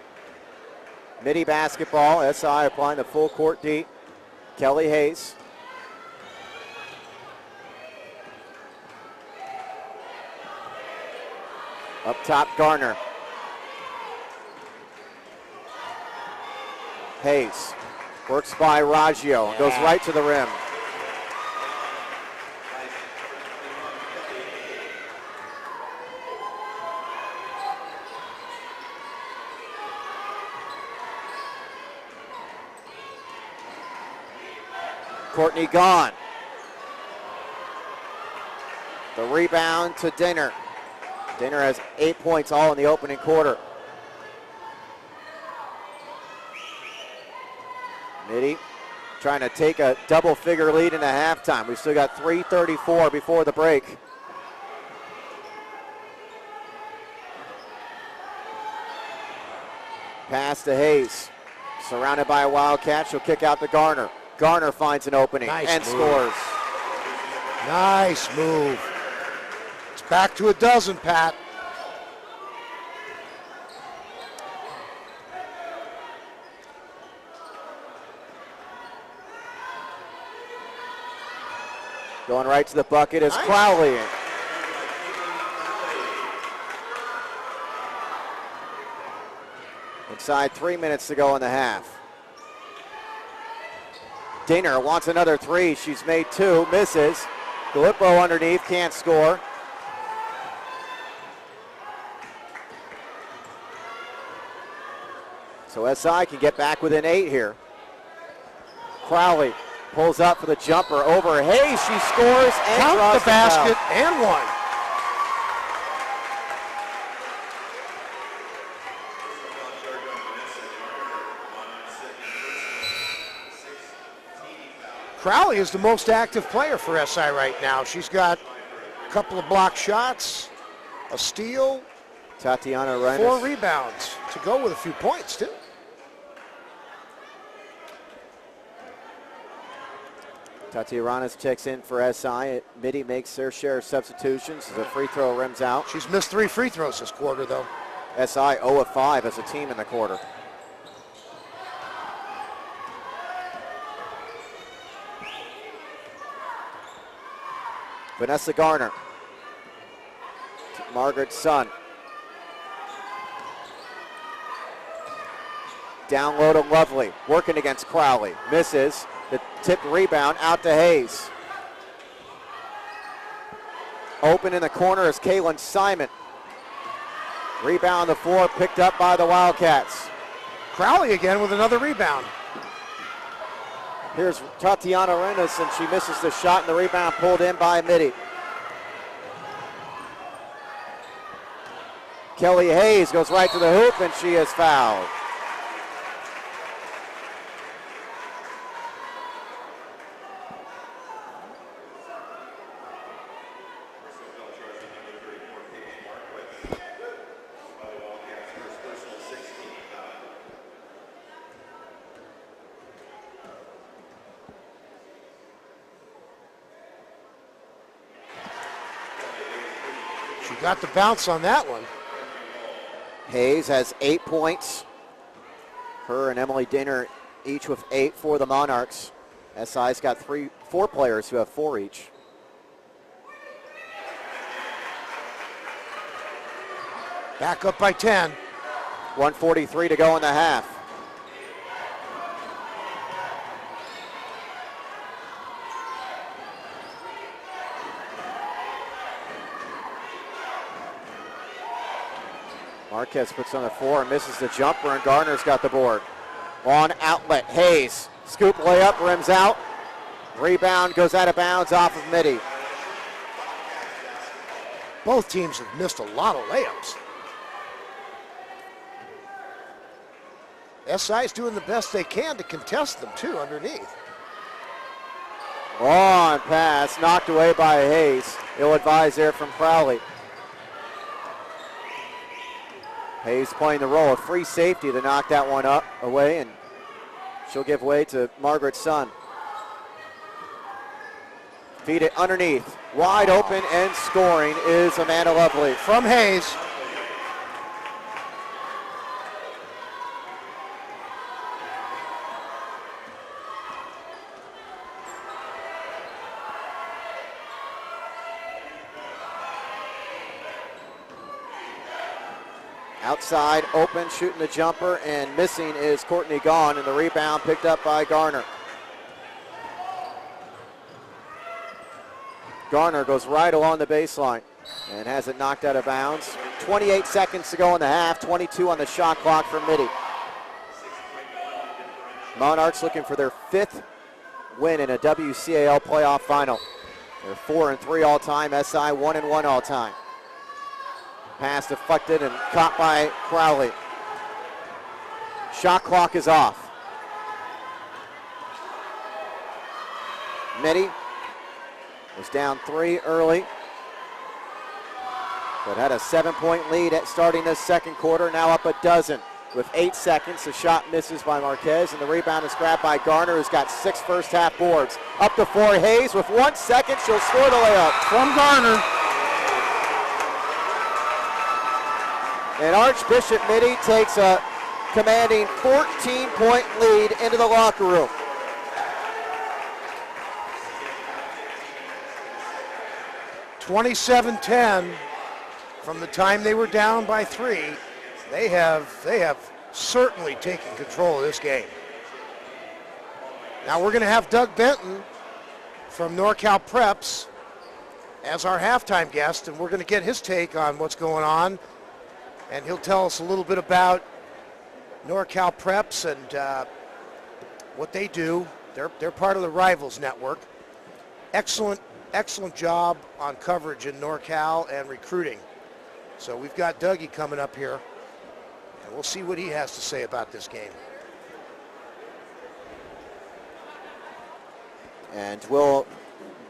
Mitty basketball. SI applying the full court D. Kelly Hayes. Up top, Garner. Hayes works by Raggio and goes right to the rim. Courtney Gahn. The rebound to Dinner. Dinner has 8 points all in the opening quarter. Mitty trying to take a double-figure lead into halftime. We've still got 3:34 before the break. Pass to Hayes. Surrounded by a Wildcat, she'll kick out to Garner. Garner finds an opening and scores. Nice move. It's back to a dozen, Pat. Going right to the bucket is Crowley. Inside 3 minutes to go in the half. Dinger wants another three. She's made two, misses. Gallipo underneath, can't score. So SI can get back within 8 here. Crowley pulls up for the jumper over Hayes. She scores and Count draws the basket and one. Crowley is the most active player for SI right now. She's got a couple of block shots, a steal, Tatiana Reines. 4 rebounds to go with a few points, too. Tatiana checks in for SI. Mitty makes their share of substitutions as a free throw rims out. She's missed 3 free throws this quarter, though. SI 0 of 5 as a team in the quarter. Vanessa Garner. Margaret Sun. Down low to Lovely. Working against Crowley. Misses. The tipped rebound out to Hayes. Open in the corner is Kaylin Simon. Rebound on the floor picked up by the Wildcats. Crowley again with another rebound. Here's Tatiana Reines, and she misses the shot, and the rebound pulled in by Mitty. Kelly Hayes goes right to the hoop, and she is fouled. She got the bounce on that one. Hayes has 8 points. Her and Emily Dinger each with 8 for the Monarchs. SI's got 4 players who have 4 each. Back up by 10. 1:43 to go in the half. Marquez puts on the floor and misses the jumper, and Garner's got the board. On outlet, Hayes. Scoop layup, rims out. Rebound goes out of bounds off of Mitty. Both teams have missed a lot of layups. SI's doing the best they can to contest them, too, underneath. On pass, knocked away by Hayes. Ill-advised there from Crowley. Hayes playing the role of free safety to knock that one up away, and she'll give way to Margaret Sun. Feed it underneath. Wide open and scoring is Amanda Lovely. From Hayes. Outside, open, shooting the jumper, and missing is Courtney Gaughan, and the rebound picked up by Garner. Garner goes right along the baseline and has it knocked out of bounds. 28 seconds to go in the half, 22 on the shot clock for Mitty. Monarchs looking for their 5th win in a WCAL playoff final. They're 4-3 all-time, SI 1-1 all-time. Pass deflected and caught by Crowley. Shot clock is off. Mitty was down 3 early, but had a 7-point lead at starting this second quarter, now up a dozen with 8 seconds. The shot misses by Marquez, and the rebound is grabbed by Garner, who's got 6 first half boards. Up the floor, Hayes with 1 second, she'll score the layup. From Garner. And Archbishop Mitty takes a commanding 14-point lead into the locker room. $27-10 from the time they were down by 3. They have certainly taking control of this game. Now we're going to have Doug Benton from NorCal Preps as our halftime guest, and we're going to get his take on what's going on, and he'll tell us a little bit about NorCal Preps and what they do. They're part of the Rivals Network. Excellent job on coverage in NorCal and recruiting. So we've got Dougie coming up here, and we'll see what he has to say about this game. And we'll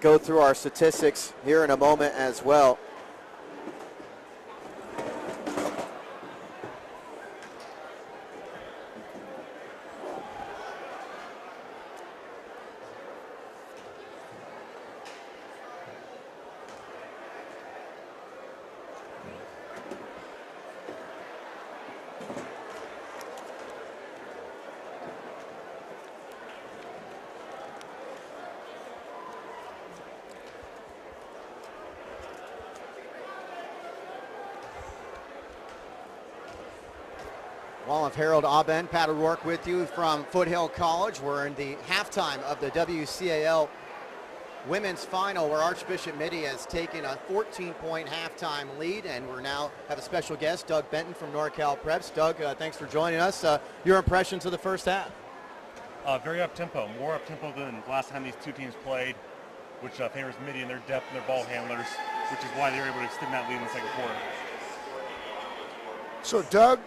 go through our statistics here in a moment as well. Well, if Harold Aben, Pat O'Rourke with you from Foothill College. We're in the halftime of the WCAL women's final where Archbishop Mitty has taken a 14-point halftime lead, and we're now have a special guest, Doug Benton from NorCal Preps. Doug, thanks for joining us. Your impressions of the first half? Very up-tempo, more up-tempo than last time these two teams played, which favors Mitty and their depth and their ball handlers, which is why they were able to extend that lead in the second quarter. So, Doug,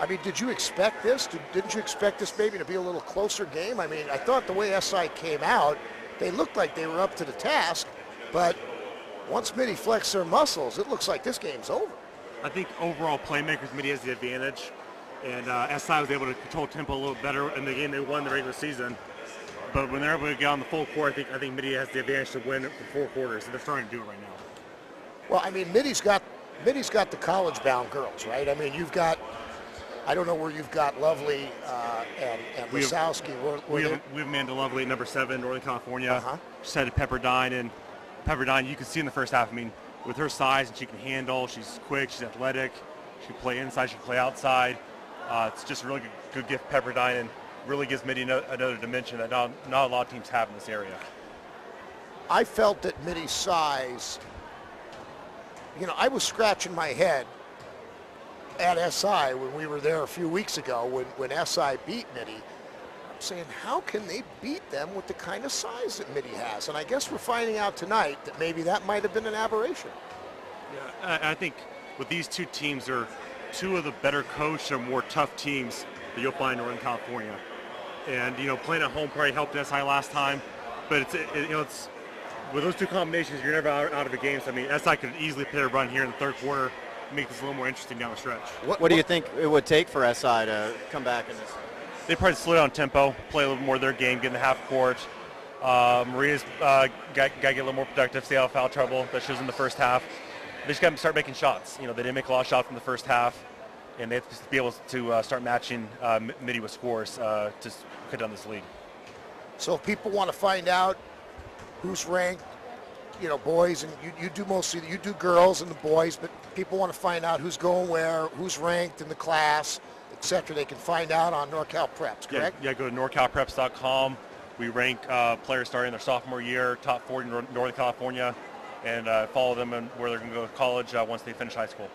I mean, did you expect this? Didn't you expect this maybe to be a little closer game? I mean, I thought the way SI came out, they looked like they were up to the task, but once Mitty flexed their muscles, it looks like this game's over. I think overall playmakers, Mitty has the advantage, and SI was able to control tempo a little better in the game they won the regular season. But when they're able to get on the full court, I think Mitty has the advantage to win it for 4 quarters, and they're starting to do it right now. Well, I mean, Mitty's got the college-bound girls, right? I mean, you've got, I don't know where you've got Lovely and Wasowski. We have Amanda Lovely at number 7, Northern California. Uh-huh. She's headed Pepperdine, and Pepperdine, you can see in the first half, I mean, with her size, and she can handle, she's quick, she's athletic, she can play inside, she can play outside. It's just a really good gift, Pepperdine, and really gives Mitty another dimension that not a lot of teams have in this area. I felt that Mitty's size, you know, I was scratching my head at SI when we were there a few weeks ago when SI beat Mitty. I'm saying, how can they beat them with the kind of size that Mitty has? And I guess we're finding out tonight that maybe that might have been an aberration. Yeah, I think with these two teams, they're two of the better coached and more tough teams that you'll find in Northern California. And, you know, playing at home probably helped SI last time, but it's with those two combinations, you're never out of a game. So, I mean, SI could easily play a run here in the third quarter, make this a little more interesting down the stretch. What do you think it would take for SI to come back in this? They probably slow down tempo, play a little more of their game, get in the half court. Maria's got to get a little more productive, stay out of foul trouble. That shows in the first half. They just got to start making shots. You know, they didn't make a lot of shots in the first half, and they have to be able to start matching Mitty with scores to cut down this lead. So if people want to find out who's ranked, you know, boys, and you do mostly, you do girls and the boys, but people want to find out who's going where, who's ranked in the class, etc. They can find out on NorCal Preps, correct? Yeah, go to norcalpreps.com. We rank players starting their sophomore year, top 40 in Northern California, and follow them and where they're going to go to college once they finish high school.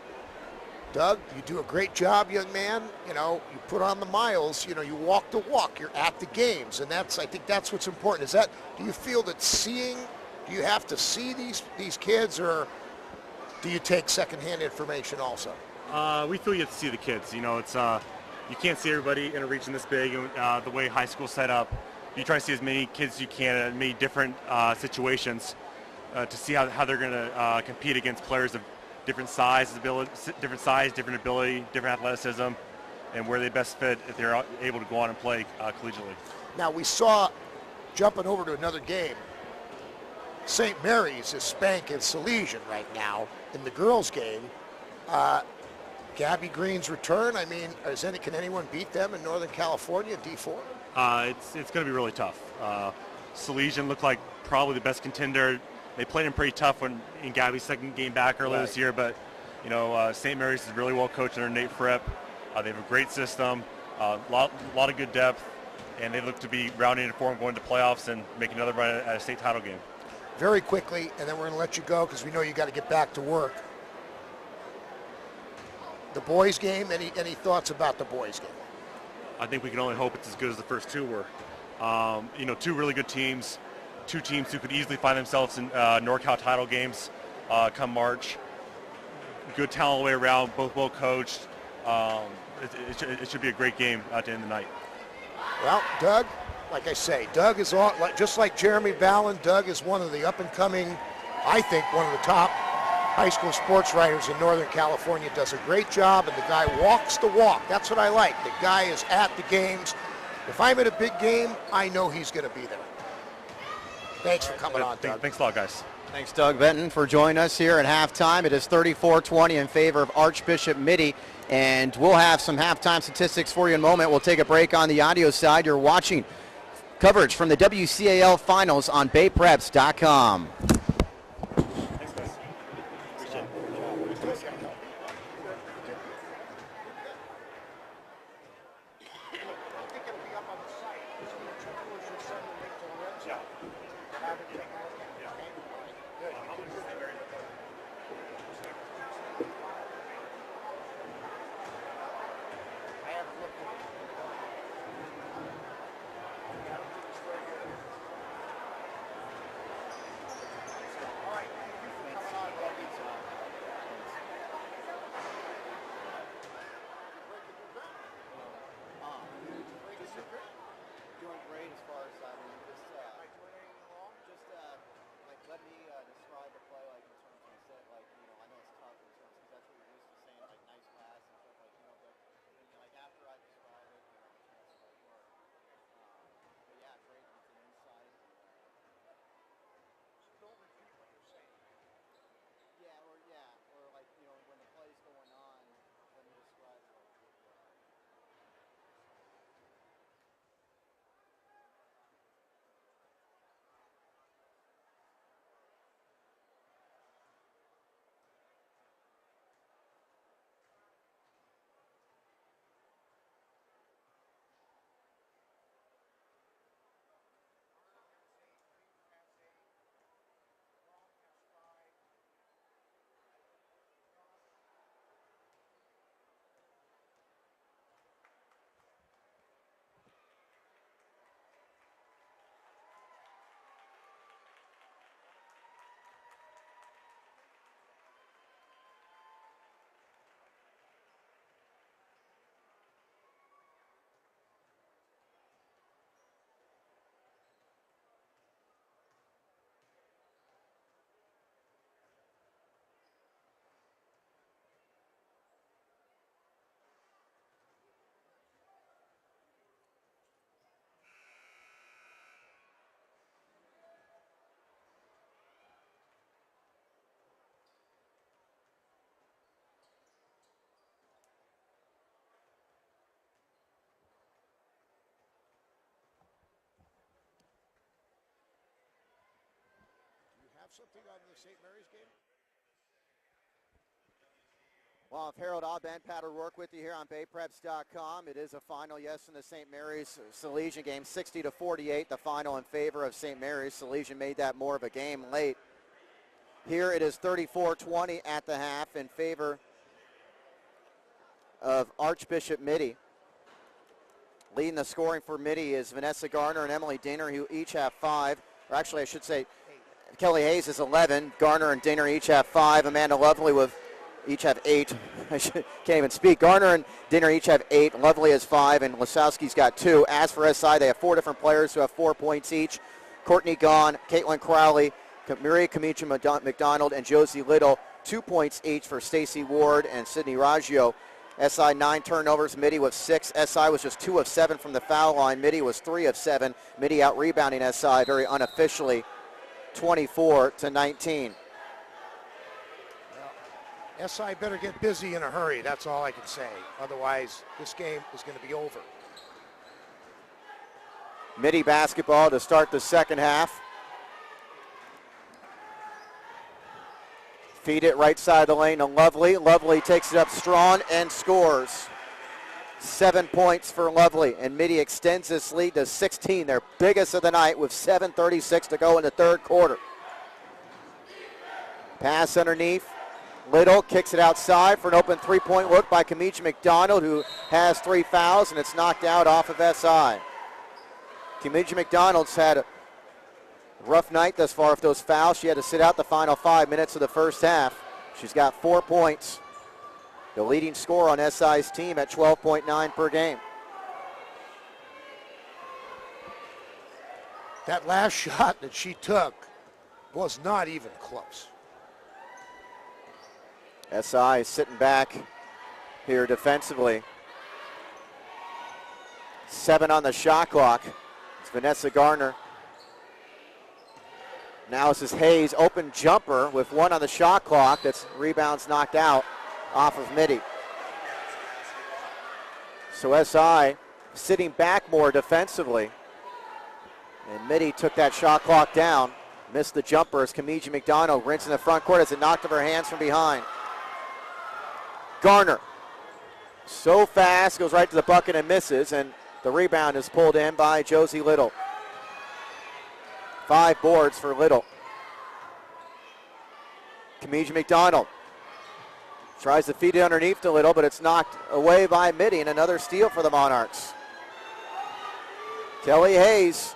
Doug, you do a great job, young man. You know, you put on the miles, you know, you walk the walk, you're at the games, and I think that's what's important. Do you feel that do you have to see these kids, or do you take secondhand information also? We feel you have to see the kids. You know, it's you can't see everybody in a region this big, and the way high school's set up, you try to see as many kids as you can in many different situations to see how they're going to compete against players of different size, different ability, different athleticism, and where they best fit if they're able to go on and play collegiately. Now we saw, jumping over to another game, St. Mary's is spanking Salesian right now in the girls' game. Gabby Green's return, I mean, can anyone beat them in Northern California, D4? It's going to be really tough. Salesian looked like probably the best contender. They played him pretty tough in Gabby's second game back earlier this year, but, you know, St. Mary's is really well coached under Nate Fripp, They have a great system, lot of good depth, and they look to be rounding into form, going to playoffs, and making another run at a state title game. Very quickly, and then we're going to let you go because we know you got to get back to work. The boys' game. Any thoughts about the boys' game? I think we can only hope it's as good as the first two were. Two really good teams, two teams who could easily find themselves in NorCal title games come March. Good talent all the way around, both well coached. It should be a great game at the end of the night. Well, Doug, like I say, Doug is just like Jeremy Ballin. Doug is one of the up-and-coming, I think, one of the top high school sports writers in Northern California. Does a great job, and the guy walks the walk. That's what I like. The guy is at the games. If I'm at a big game, I know he's going to be there. Thanks for coming on, Doug. Thanks a lot, guys. Thanks, Doug Benton, for joining us here at halftime. It is 34-20 in favor of Archbishop Mitty, and we'll have some halftime statistics for you in a moment. We'll take a break on the audio side. You're watching coverage from the WCAL Finals on BayPreps.com. Something on the St. Mary's game? Well, if Harold Aubent, Pat O'Rourke with you here on BayPreps.com. It is a final, yes, in the St. Mary's Salesian game, 60-48, the final in favor of St. Mary's. Salesian made that more of a game late. Here it is 34-20 at the half in favor of Archbishop Mitty. Leading the scoring for Mitty is Vanessa Garner and Emily Diener, who each have 5. Or actually, I should say, Kelly Hayes is 11. Garner and Diener each have 5. Amanda Lovely with each have 8. I can't even speak. Garner and Diener each have 8. Lovely has 5, and Lasowski's got 2. As for SI, they have 4 different players who have 4 points each. Courtney Gaughan, Caitlin Crowley, Maria Kemiji-McDonald, and Josie Little, 2 points each for Stacy Ward and Sydney Raggio. SI 9 turnovers, Mitty with 6. SI was just 2 of 7 from the foul line. Mitty was 3 of 7. Mitty out-rebounding SI very unofficially, 24-19. Well, SI better get busy in a hurry. That's all I can say. Otherwise, this game is going to be over. Mitty basketball to start the second half. Feed it right side of the lane to Lovely. Lovely takes it up strong and scores. 7 points for Lovely, and Mitty extends this lead to 16, their biggest of the night, with 7:36 to go in the third quarter. Pass underneath. Little kicks it outside for an open three-point look by Kemiji-McDonald, who has 3 fouls, and it's knocked out off of SI. Kemiji-McDonald's had a rough night thus far with those fouls. She had to sit out the final 5 minutes of the first half. She's got 4 points. The leading scorer on SI's team at 12.9 per game. That last shot that she took was not even close. SI is sitting back here defensively. 7 on the shot clock. It's Vanessa Garner. Now this is Hayes, open jumper with 1 on the shot clock. That's rebounds knocked out off of Mitty. So SI sitting back more defensively. And Mitty took that shot clock down. Missed the jumper as Kemiji-McDonald rinsing the front court as it knocked off her hands from behind. Garner, so fast, goes right to the bucket and misses, and the rebound is pulled in by Josie Little. 5 boards for Little. Kemiji-McDonald tries to feed it underneath to Little, but it's knocked away by Mitty, and another steal for the Monarchs. Kelly Hayes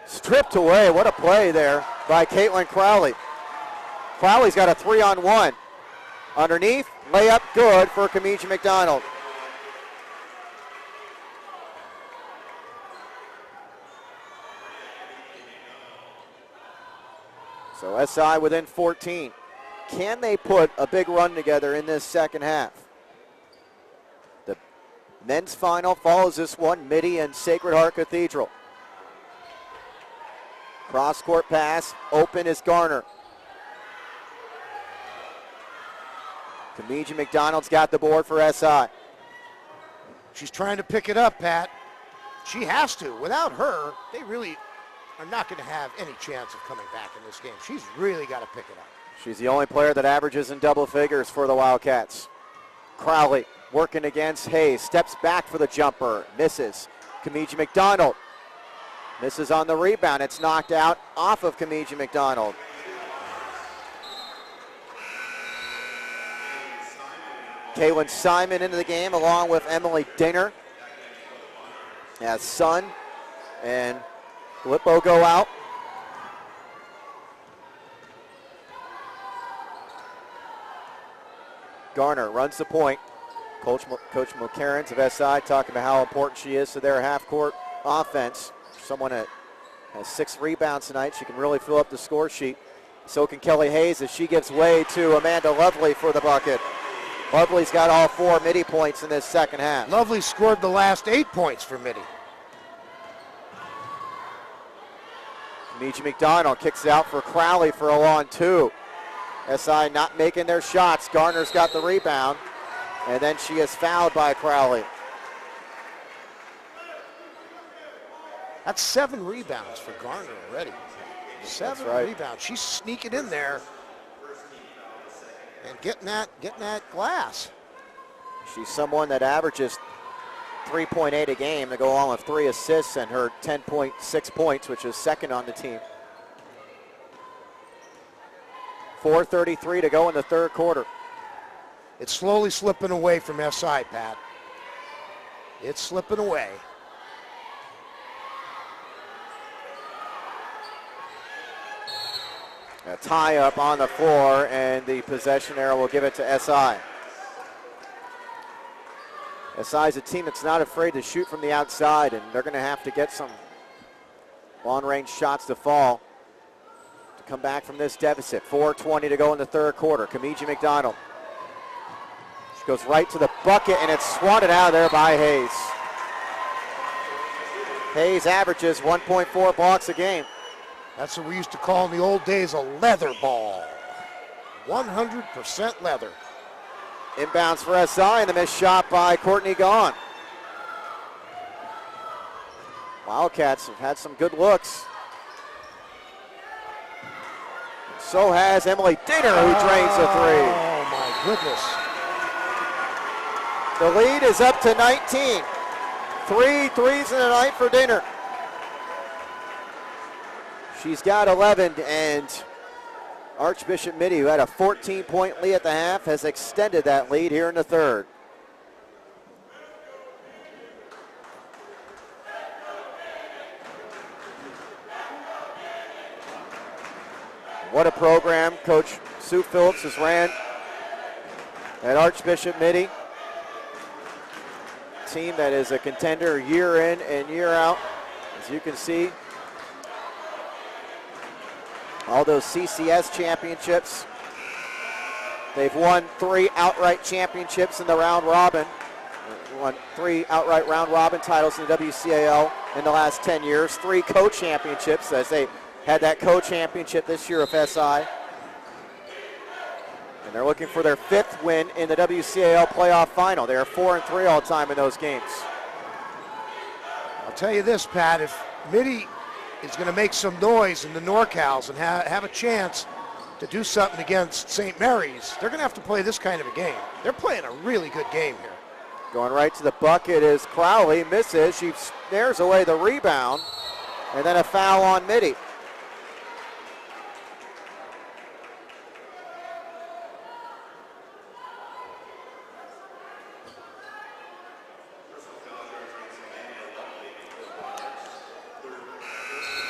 stripped away. What a play there by Caitlin Crowley. Crowley's got a 3-on-1. Underneath, layup good for Kemiji-McDonald. So SI within 14. Can they put a big run together in this second half? The men's final follows this one, Mitty and Sacred Heart Cathedral. Cross-court pass, open is Garner. Kemiji-McDonald's got the board for SI. She's trying to pick it up, Pat. She has to. Without her, they really are not going to have any chance of coming back in this game. She's really got to pick it up. She's the only player that averages in double figures for the Wildcats. Crowley working against Hayes. Steps back for the jumper. Misses. Kemiji-McDonald misses on the rebound. It's knocked out off of Kemiji-McDonald. Kaylin Simon into the game along with Emily Dinger. As Sun and Lippo go out. Garner runs the point. Coach McCarrans of SI talking about how important she is to their half-court offense. Someone that has 6 rebounds tonight. She can really fill up the score sheet. So can Kelly Hayes as she gives way to Amanda Lovely for the bucket. Lovely's got all 4 Mitty points in this second half. Lovely scored the last 8 points for Mitty. Kemiji-McDonald kicks it out for Crowley for a long 2. SI not making their shots. Garner's got the rebound, and then she is fouled by Crowley. That's 7 rebounds for Garner already. 7 rebounds. She's sneaking in there and getting that glass. She's someone that averages 3.8 a game to go along with 3 assists and her 10.6 points, which is second on the team. 4:33 to go in the third quarter. It's slowly slipping away from SI, Pat. It's slipping away. A tie up on the floor, and the possession arrow will give it to SI. SI is a team that's not afraid to shoot from the outside, and they're going to have to get some long-range shots to fall to come back from this deficit. 4:20 to go in the third quarter. Kemiji-McDonald. She goes right to the bucket, and it's swatted out of there by Hayes. Hayes averages 1.4 blocks a game. That's what we used to call in the old days a leather ball. 100% leather. Inbounds for SI, and the missed shot by Courtney Gaughan. Wildcats have had some good looks. So has Emily Dinger, who drains a 3. Oh, my goodness. The lead is up to 19. 3 threes in the night for Dehner. She's got 11, and Archbishop Mitty, who had a 14-point lead at the half, has extended that lead here in the third. What a program Coach Sue Phillips has ran at Archbishop Mitty. Team that is a contender year in and year out. As you can see, all those CCS championships. They've won 3 outright championships in the round robin. Won 3 outright round robin titles in the WCAL in the last 10 years. 3 co-championships, as they had that co-championship this year of SI. And they're looking for their 5th win in the WCAL playoff final. They are 4-3 all time in those games. I'll tell you this, Pat, if Mitty is going to make some noise in the NorCals and have a chance to do something against St. Mary's, they're going to have to play this kind of a game. They're playing a really good game here. Going right to the bucket is Crowley, misses. She snares away the rebound, and then a foul on Mitty.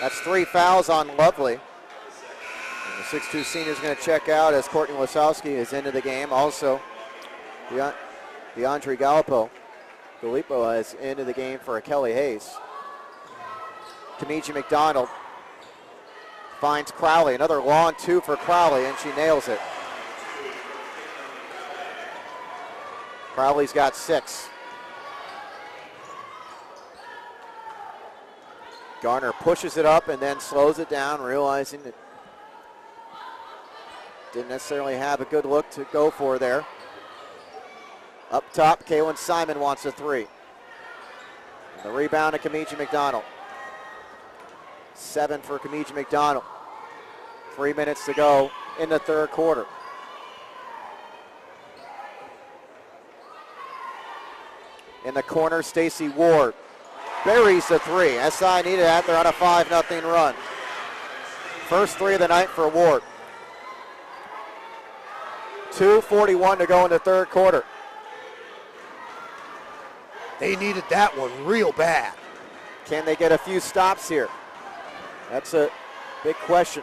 That's 3 fouls on Lovely. And the 6'2 senior is going to check out as Courtney Wasowski is into the game. Also, DeAndre Gallipo is into the game for Kelly Hayes. Kemiji-McDonald finds Crowley. Another long 2 for Crowley, and she nails it. Crowley's got 6. Garner pushes it up and then slows it down, realizing it didn't necessarily have a good look to go for there. Up top, Kaylin Simon wants a 3. The rebound to Kemiji-McDonald. 7 for Kemiji-McDonald. 3 minutes to go in the third quarter. In the corner, Stacy Ward buries the 3. SI needed that. They're on a 5-0 run. First 3 of the night for Ward. 2:41 to go in the third quarter. They needed that one real bad. Can they get a few stops here? That's a big question.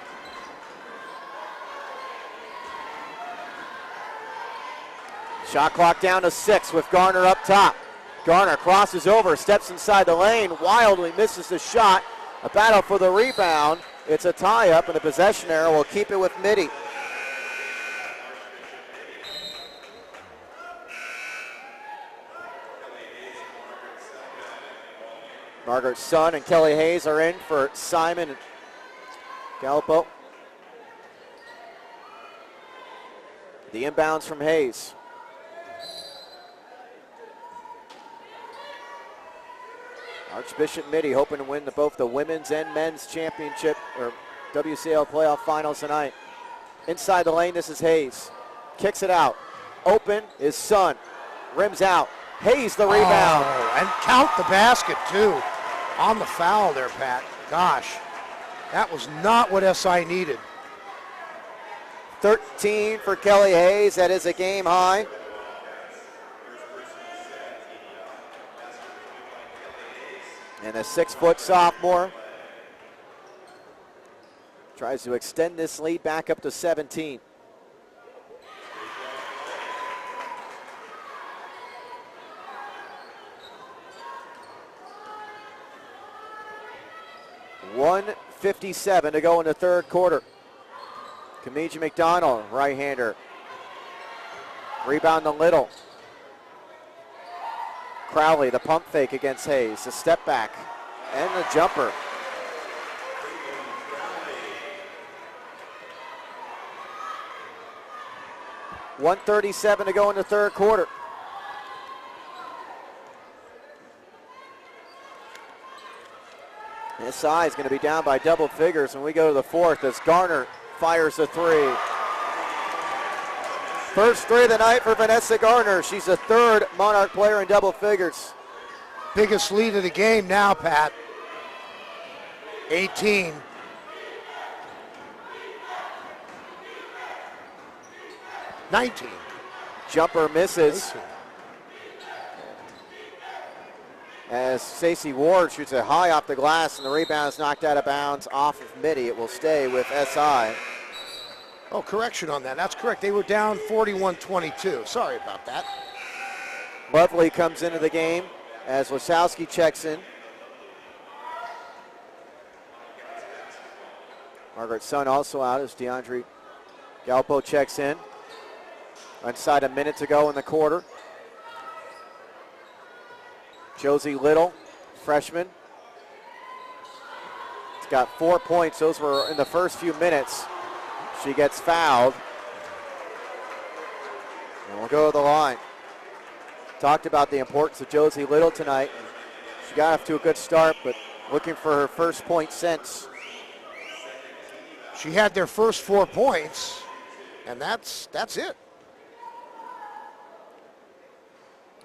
Shot clock down to 6 with Garner up top. Garner crosses over, steps inside the lane, wildly misses the shot. A battle for the rebound. It's a tie-up, and the possession arrow will keep it with Mitty. Margaret Sun and Kelly Hayes are in for Simon and Gallipo. The inbounds from Hayes. Archbishop Mitty hoping to win both the women's and men's championship or WCAL playoff finals tonight. Inside the lane, this is Hayes. Kicks it out. Open is Sun. Rims out. Hayes the rebound. Oh, and count the basket too. On the foul there, Pat. Gosh, that was not what SI needed. 13 for Kelly Hayes. That is a game high. And a 6-foot sophomore tries to extend this lead back up to 17. .157 to go in the third quarter. Kemiji-McDonald, right-hander. Rebound to Little. Crowley, the pump fake against Hayes. The step back and the jumper. .137 to go in the third quarter. SI is going to be down by double figures when we go to the fourth as Garner fires a 3. First three of the night for Vanessa Garner. She's the third Monarch player in double figures. Biggest lead of the game now, Pat. 18. $19. Jumper misses as Stacey Ward shoots it high off the glass, and the rebound is knocked out of bounds off of Mitty. It will stay with SI. Oh, correction on that. That's correct. They were down 41-22. Sorry about that. Lovely comes into the game as Wasowski checks in. Margaret Sun also out as DeAndre Galpo checks in. Inside a minute to go in the quarter. Josie Little, freshman. She's got 4 points. Those were in the first few minutes. She gets fouled. And we'll go to the line. Talked about the importance of Josie Little tonight. She got off to a good start, but looking for her first point since. She had their first 4 points, and that's it.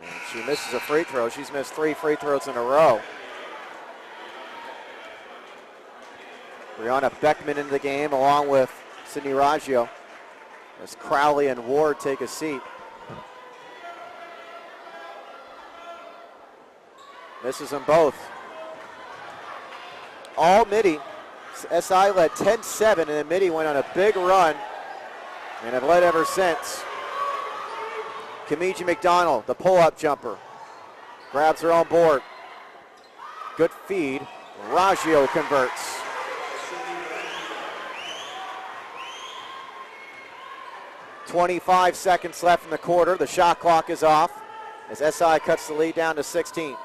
And she misses a free throw. She's missed 3 free throws in a row. Brianna Beckman into the game along with Sydney Raggio as Crowley and Ward take a seat. Misses them both. All Mitty. SI led 10-7, and then Mitty went on a big run and have led ever since. Kemiji-McDonald, the pull-up jumper. Grabs her own board. Good feed. Raggio converts. .25 seconds left in the quarter. The shot clock is off as SI cuts the lead down to 16.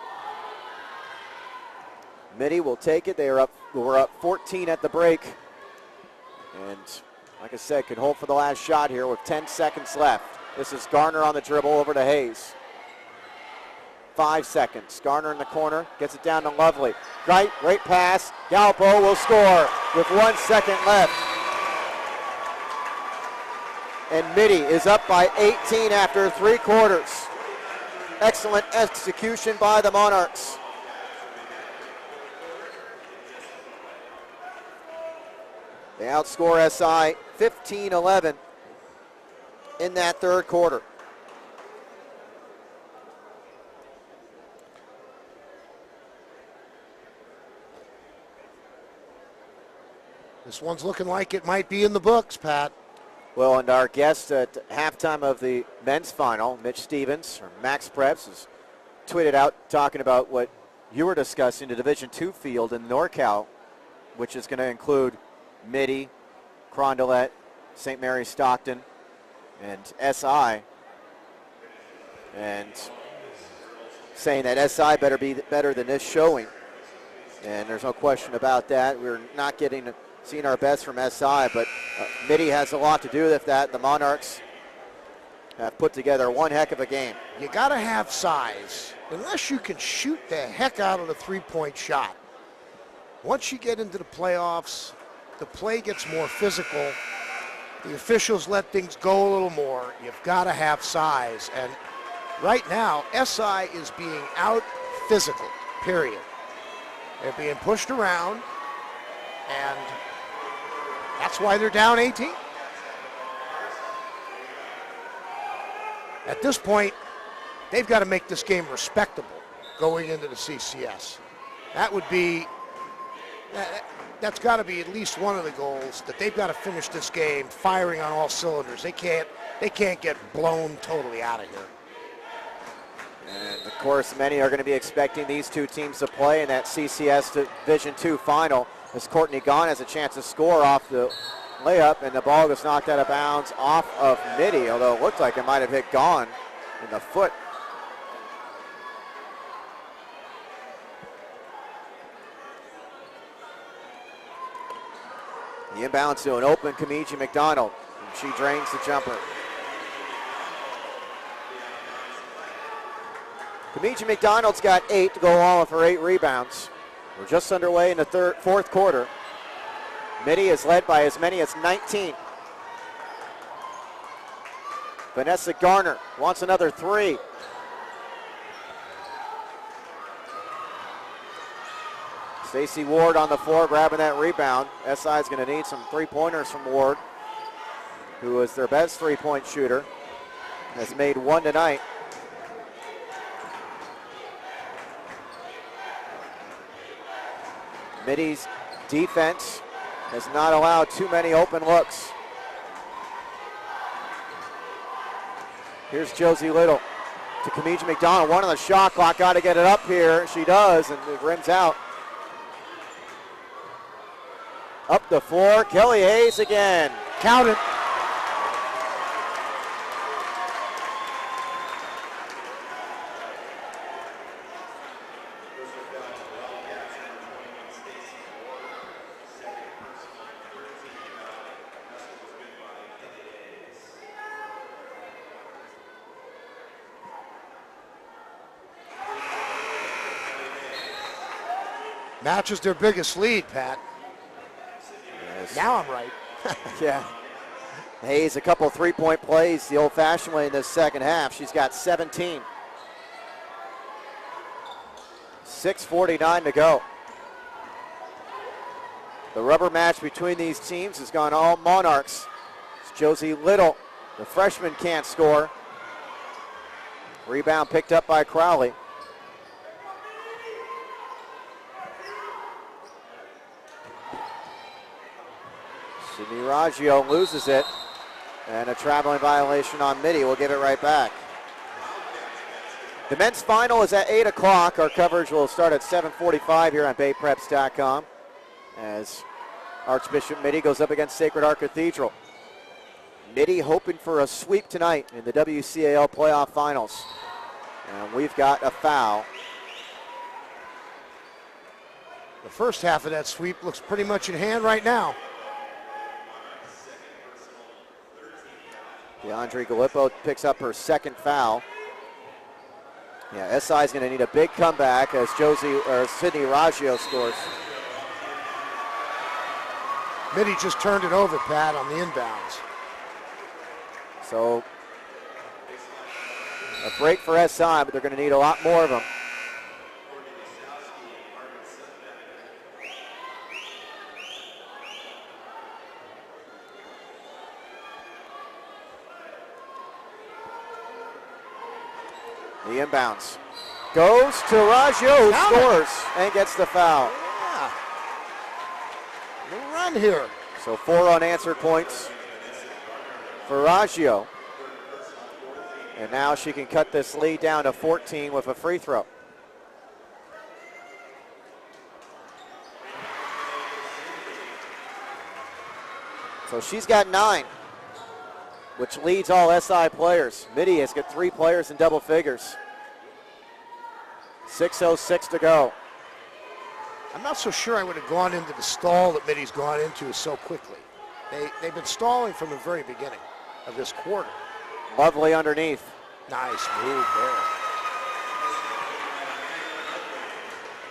Mitty will take it. We're up 14 at the break. And like I said, can hold for the last shot here with 10 seconds left. This is Garner on the dribble over to Hayes. 5 seconds. Garner in the corner, gets it down to Lovely. Great pass. Galpo will score with 1 second left. And Mitty is up by 18 after 3 quarters. Excellent execution by the Monarchs. They outscore SI 15-11 in that third quarter. This one's looking like it might be in the books, Pat. Well, and our guest at halftime of the men's final, Mitch Stevens, from Max Preps, has tweeted out talking about what you were discussing, the Division II field in NorCal, which is going to include Mitty, Carondelet, St. Mary Stockton, and SI. And saying that SI better be better than this showing. And there's no question about that. We're not seeing our best from SI, but Mitty has a lot to do with that. The Monarchs have put together one heck of a game. You got to have size, unless you can shoot the heck out of the three-point shot. Once you get into the playoffs, the play gets more physical. The officials let things go a little more. You've got to have size. And right now, SI is being out physical, period. They're being pushed around, and that's why they're down 18. At this point, they've got to make this game respectable going into the CCS. That would be, that's got to be at least one of the goals, that they've got to finish this game firing on all cylinders. They can't get blown totally out of here. And of course, many are going to be expecting these two teams to play in that CCS Division II final, as Courtney Gahn has a chance to score off the layup, and the ball gets knocked out of bounds off of Mitty, although it looked like it might have hit Gahn in the foot. The inbounds to an open Kemiji-McDonald, and she drains the jumper. Kemiji-McDonald's got 8 to go along with her 8 rebounds. We're just underway in the fourth quarter. Mitty is led by as many as 19. Vanessa Garner wants another three. Stacey Ward on the floor grabbing that rebound. SI is going to need some three-pointers from Ward, who is their best three-point shooter. Has made one tonight. Mitty's defense has not allowed too many open looks. Here's Josie Little to Kemiji-McDonald. One on the shot clock. Got to get it up here. She does, and it rims out. Up the floor, Kelly Hayes again. Count it. Matches their biggest lead, Pat. Yes. Now I'm right. Yeah. Hayes, a couple three-point plays the old-fashioned way in this second half. She's got 17. 6:49 to go. The rubber match between these teams has gone all Monarchs. It's Josie Little. The freshman can't score. Rebound picked up by Crowley. Sydney Raggio loses it, and a traveling violation on Mitty. We'll give it right back. The men's final is at 8 o'clock. Our coverage will start at 7:45 here on BayPreps.com as Archbishop Mitty goes up against Sacred Heart Cathedral. Mitty hoping for a sweep tonight in the WCAL playoff finals. And we've got a foul. The first half of that sweep looks pretty much in hand right now. DeAndre Gallipo picks up her second foul. Yeah, SI is going to need a big comeback as Sydney Raggio scores. Mitty just turned it over, Pat, on the inbounds. So a break for SI, but they're going to need a lot more of them. The inbounds goes to Raggio, who scores and gets the foul. Yeah. No run here. So 4 unanswered points for Raggio. And now she can cut this lead down to 14 with a free throw. So she's got 9, which leads all SI players. Mitty has got 3 players in double figures. 6:06 to go. I'm not so sure I would have gone into the stall that Mitty's gone into so quickly. They've been stalling from the very beginning of this quarter. Lovely underneath. Nice move there.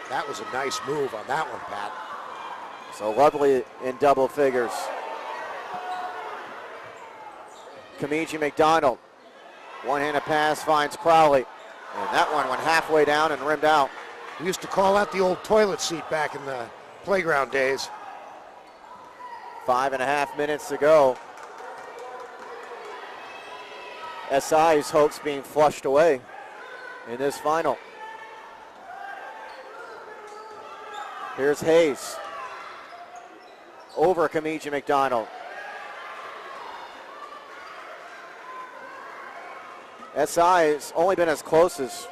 That was a nice move on that one, Pat. So Lovely in double figures. Kemiji-McDonald. One-handed pass finds Crowley. And that one went halfway down and rimmed out. We used to call that the old toilet seat back in the playground days. 5.5 minutes to go. SI's hopes being flushed away in this final. Here's Hayes. Over Kemiji-McDonald. SI has only been as close as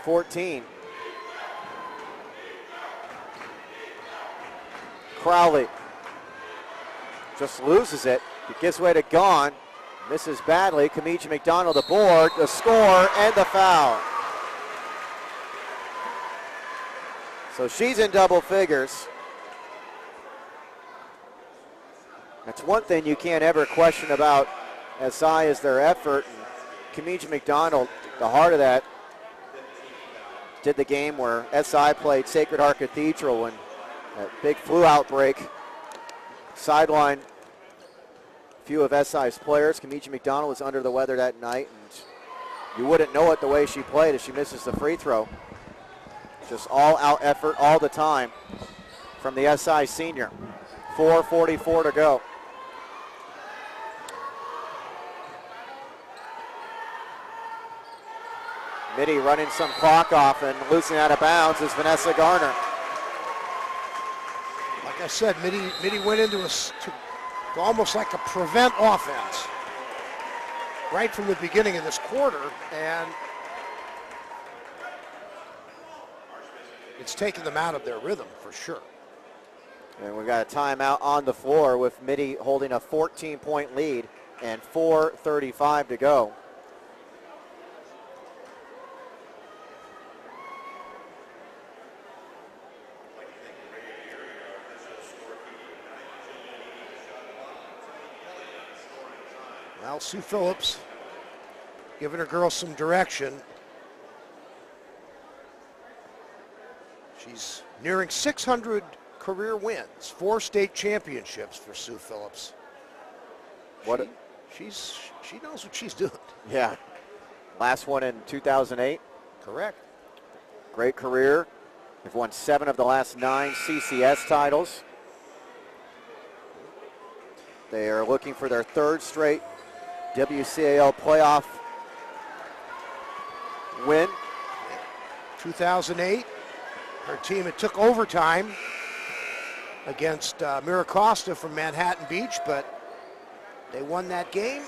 14. Crowley just loses it. It gives way to Gone. Misses badly. Kemiji-McDonald the board, the score, and the foul. So she's in double figures. That's one thing you can't ever question about SI is their effort. Kemiji-McDonald, the heart of that, did the game where SI played Sacred Heart Cathedral when that big flu outbreak sidelined A few of SI's players. Kemiji-McDonald was under the weather that night, and you wouldn't know it the way she played as she misses the free throw. Just all-out effort all the time from the SI senior. 4:44 to go. Mitty running some clock off and losing out of bounds is Vanessa Garner. Like I said, Mitty went into to almost like a prevent offense right from the beginning of this quarter, and it's taken them out of their rhythm for sure. And we've got a timeout on the floor with Mitty holding a 14-point lead and 4:35 to go. Well, Sue Phillips giving her girls some direction. She's nearing 600 career wins, 4 state championships for Sue Phillips. She knows what she's doing. Yeah. Last one in 2008. Correct. Great career. They've won 7 of the last 9 CCS titles. They are looking for their 3rd straight WCAL playoff win. 2008, her team, it took overtime against Miracosta from Manhattan Beach, but they won that game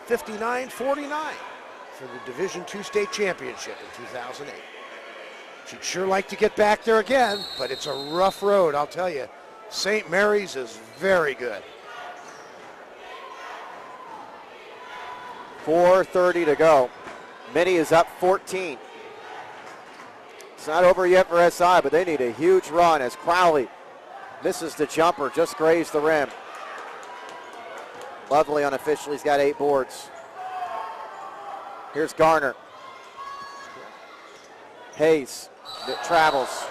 59-49 for the Division II state championship in 2008. She'd sure like to get back there again, but it's a rough road, I'll tell you. St. Mary's is very good. 4:30 to go. Mitty is up 14. It's not over yet for SI, but they need a huge run as Crowley misses the jumper, just grazed the rim. Lovely unofficially, he's got 8 boards. Here's Garner. Hayes travels.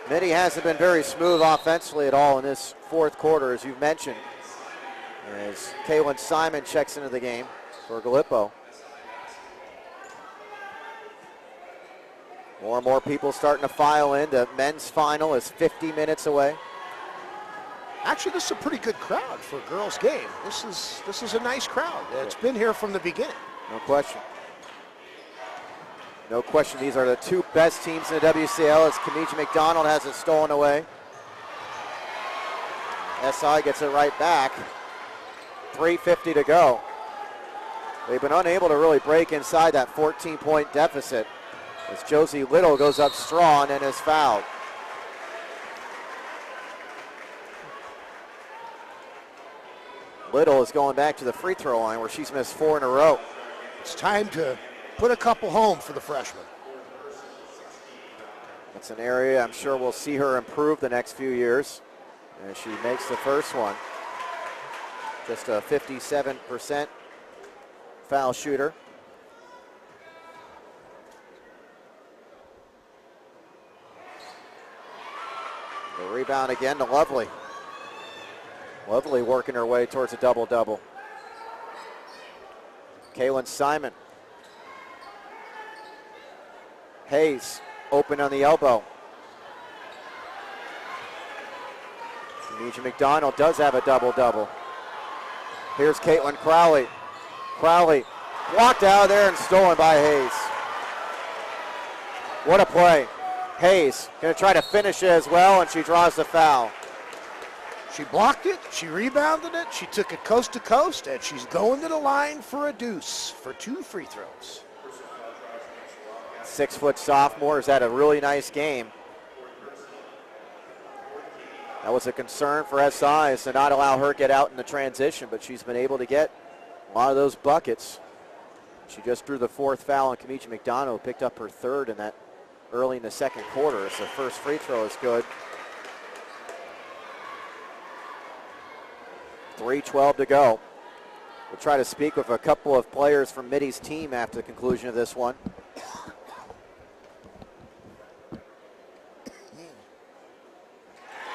Mitty hasn't been very smooth offensively at all in this 4th quarter, as you've mentioned, as Kaylin Simon checks into the game for Gallipo. More and more people starting to file in. The men's final is 50 minutes away. Actually, this is a pretty good crowd for a girls' game. This is a nice crowd. It's been here from the beginning. No question. No question, these are the 2 best teams in the WCL as Kemiji-McDonald has it stolen away. SI gets it right back. 3:50 to go. They've been unable to really break inside that 14-point deficit as Josie Little goes up strong and is fouled. Little is going back to the free throw line where she's missed 4 in a row. It's time to put a couple home for the freshman. That's an area I'm sure we'll see her improve the next few years as she makes the first one. Just a 57% foul shooter. The rebound again to Lovely. Lovely working her way towards a double-double. Kaylin Simon. Hayes open on the elbow. Kemiji-McDonald does have a double-double. Here's Caitlin Crowley. Crowley blocked out of there and stolen by Hayes. What a play. Hayes going to try to finish it as well, and she draws the foul. She blocked it, she rebounded it, she took it coast to coast, and she's going to the line for a deuce for 2 free throws. 6-foot sophomore has had a really nice game. That was a concern for SI is to not allow her to get out in the transition, but she's been able to get a lot of those buckets. She just drew the 4th foul on Kemiji-McDonald, picked up her 3rd in that early in the 2nd quarter. So the first free throw is good. 3:12 to go. We'll try to speak with a couple of players from Mitty's team after the conclusion of this one.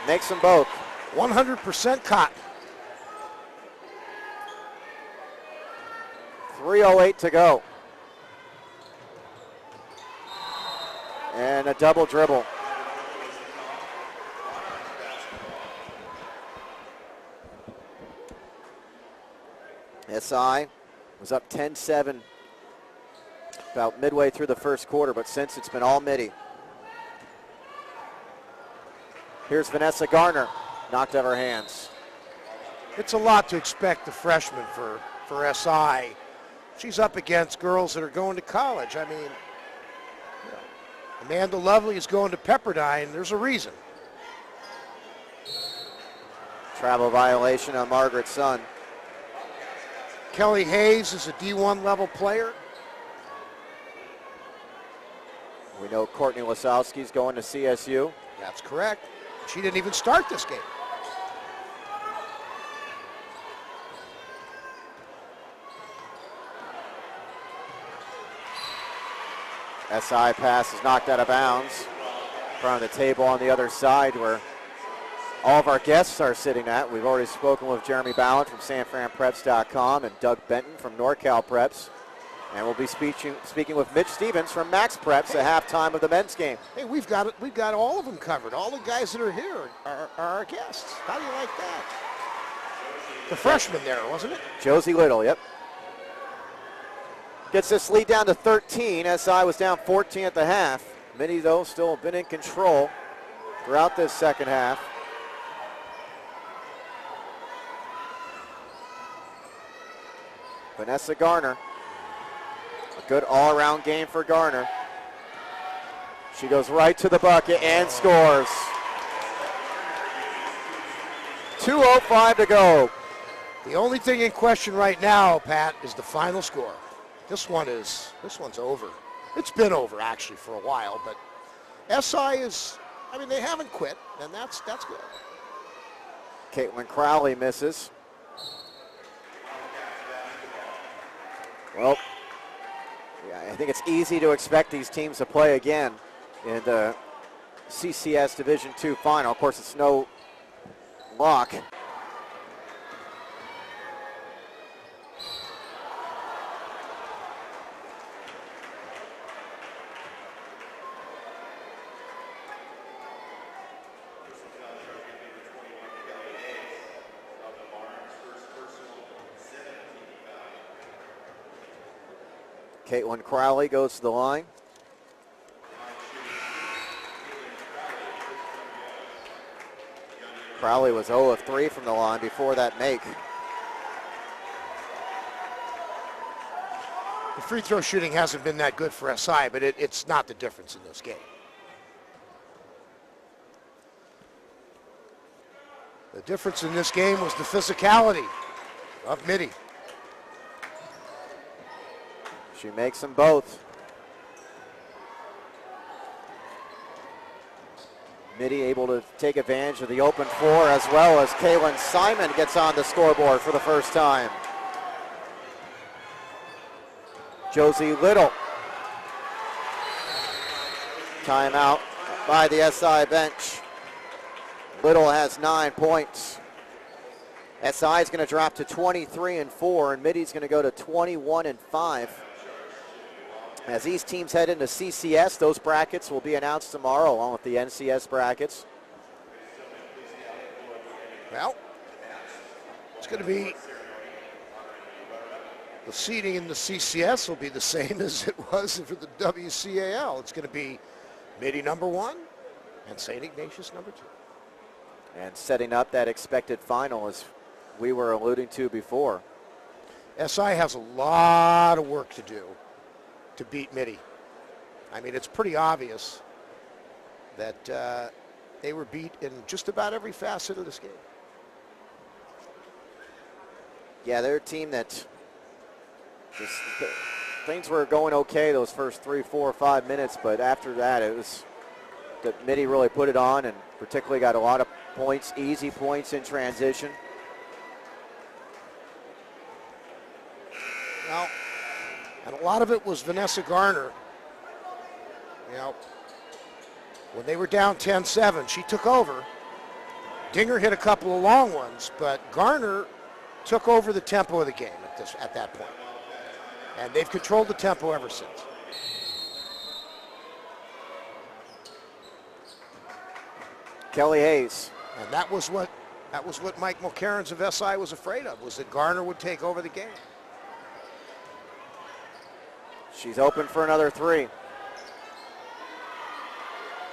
Makes them both. 100% cotton. 3:08 to go. And a double dribble. SI was up 10-7 about midway through the first quarter, but since it's been all Mitty. Here's Vanessa Garner, knocked out of her hands. It's a lot to expect the freshman for SI. She's up against girls that are going to college. I mean, Amanda Lovely is going to Pepperdine. There's a reason. Travel violation on Margaret Sun. Kelly Hayes is a D1 level player. We know Courtney Lasowski's going to CSU. That's correct. She didn't even start this game. SI pass is knocked out of bounds in front of the table on the other side where all of our guests are sitting at. We've already spoken with Jeremy Ballard from SanFranPreps.com and Doug Benton from NorCal Preps. And we'll be speaking with Mitch Stevens from Max Preps at halftime of the men's game. Hey, we've got all of them covered. All the guys that are here are our guests. How do you like that? The freshman there, wasn't it? Josie Little, yep. Gets this lead down to 13. SI was down 14 at the half. Mitty, though, still been in control throughout this second half. Vanessa Garner. A good all-around game for Garner. She goes right to the bucket and scores. 2:05 to go. The only thing in question right now, Pat, is the final score. This one's over. It's been over actually for a while, but SI is, I mean, they haven't quit, and that's good. Caitlin Crowley misses. Well, yeah, I think it's easy to expect these teams to play again in the CCS Division II final. Of course, it's no lock. Caitlin Crowley goes to the line. Crowley was 0 of 3 from the line before that make. The free throw shooting hasn't been that good for SI, but it's not the difference in this game. The difference in this game was the physicality of Mitty. She makes them both. Mitty able to take advantage of the open floor, as well as Kaylin Simon gets on the scoreboard for the first time. Josie Little. Timeout by the SI bench. Little has 9 points. SI is going to drop to 23-4, and Mitty's going to go to 21-5. As these teams head into CCS, those brackets will be announced tomorrow along with the NCS brackets. Well, it's going to be, the seeding in the CCS will be the same as it was for the WCAL. It's going to be Mitty number 1 and St. Ignatius number 2. And setting up that expected final, as we were alluding to before. SI has a lot of work to do to beat Mitty. I mean, it's pretty obvious that they were beat in just about every facet of this game. Yeah, they're a team that just, things were going okay those first 3, 4, 5 minutes, but after that it was that Mitty really put it on and particularly got a lot of points, easy points in transition. Well, and a lot of it was Vanessa Garner. You know, when they were down 10-7, she took over Dinger hit a couple of long ones, but Garner took over the tempo of the game at that point. And they've controlled the tempo ever since. Kelly Hayes. And that was what Mike Mulcairns of SI was afraid of, was that Garner would take over the game. She's open for another three.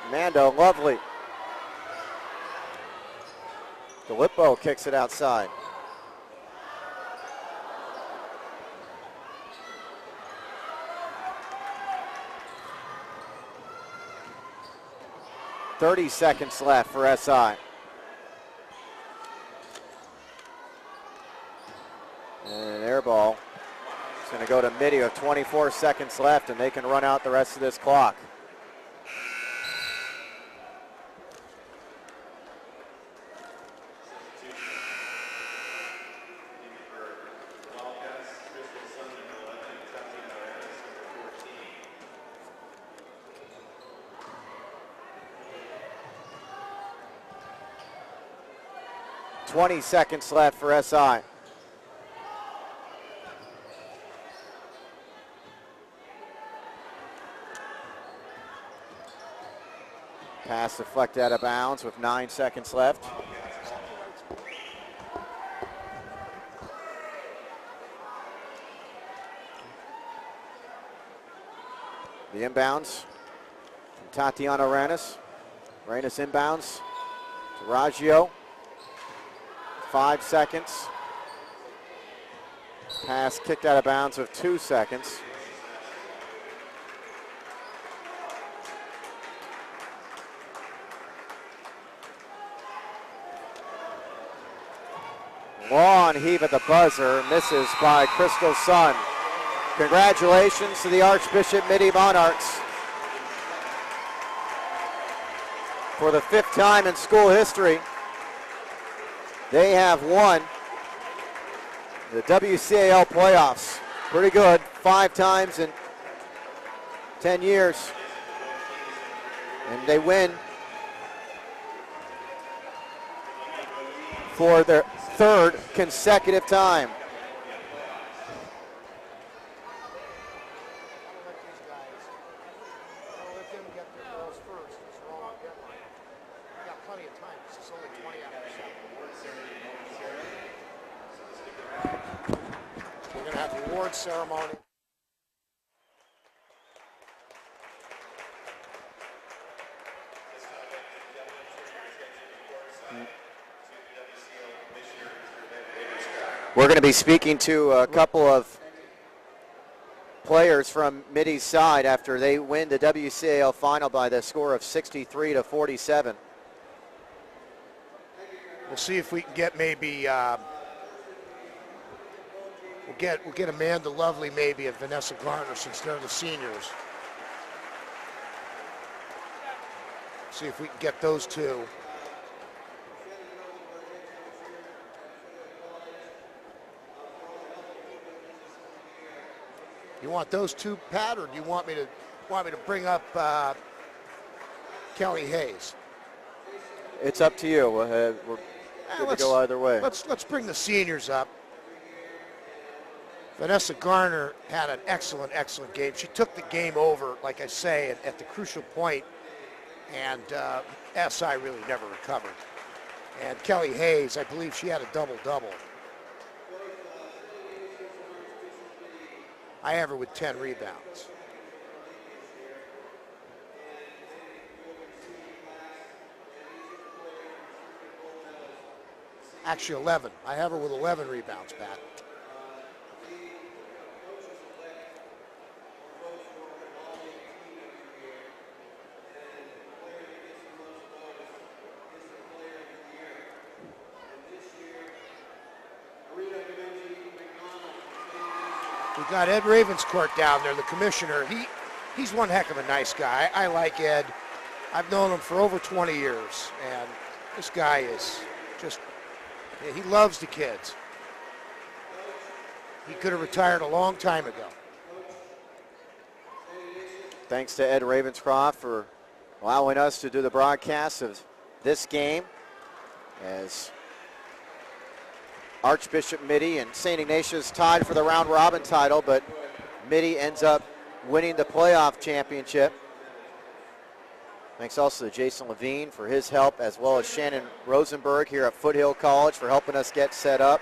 Mando, lovely. Filippo kicks it outside. .30 seconds left for SI. And an air ball. It's going to go to Mitty with 24 seconds left, and they can run out the rest of this clock. .20 seconds left for SI. Pass deflected out of bounds with 9 seconds left. The inbounds from Tatiana Ranis. Ranis inbounds to Raggio. 5 seconds. Pass kicked out of bounds with 2 seconds. Long heave at the buzzer, misses by Crystal Sun. Congratulations to the Archbishop Mitty Monarchs. For the 5th time in school history, they have won the WCAL playoffs. Pretty good, 5 times in 10 years. And they win for their 3rd consecutive time. We're going to have the award ceremony. We're going to be speaking to a couple of players from Mitty's side after they win the WCAL final by the score of 63-47. We'll see if we can get maybe we'll get Amanda Lovely maybe and Vanessa Garner since they're the seniors. See if we can get those two. You want those two, Pat, or do you want me to bring up Kelly Hayes? It's up to you. We're good to go either way. Let's bring the seniors up. Vanessa Garner had an excellent game. She took the game over, like I say, at the crucial point, and SI really never recovered. And Kelly Hayes, I believe she had a double-double. I have her with 10 rebounds. Actually 11. I have her with 11 rebounds, Pat. We've got Ed Ravenscourt down there, the commissioner. He's one heck of a nice guy. I like Ed. I've known him for over 20 years, and this guy is just, he loves the kids. He could have retired a long time ago. Thanks to Ed Ravenscroft for allowing us to do the broadcast of this game. as Archbishop Mitty and St. Ignatius tied for the round robin title, but Mitty ends up winning the playoff championship. Thanks also to Jason Levine for his help, as well as Shannon Rosenberg here at Foothill College for helping us get set up.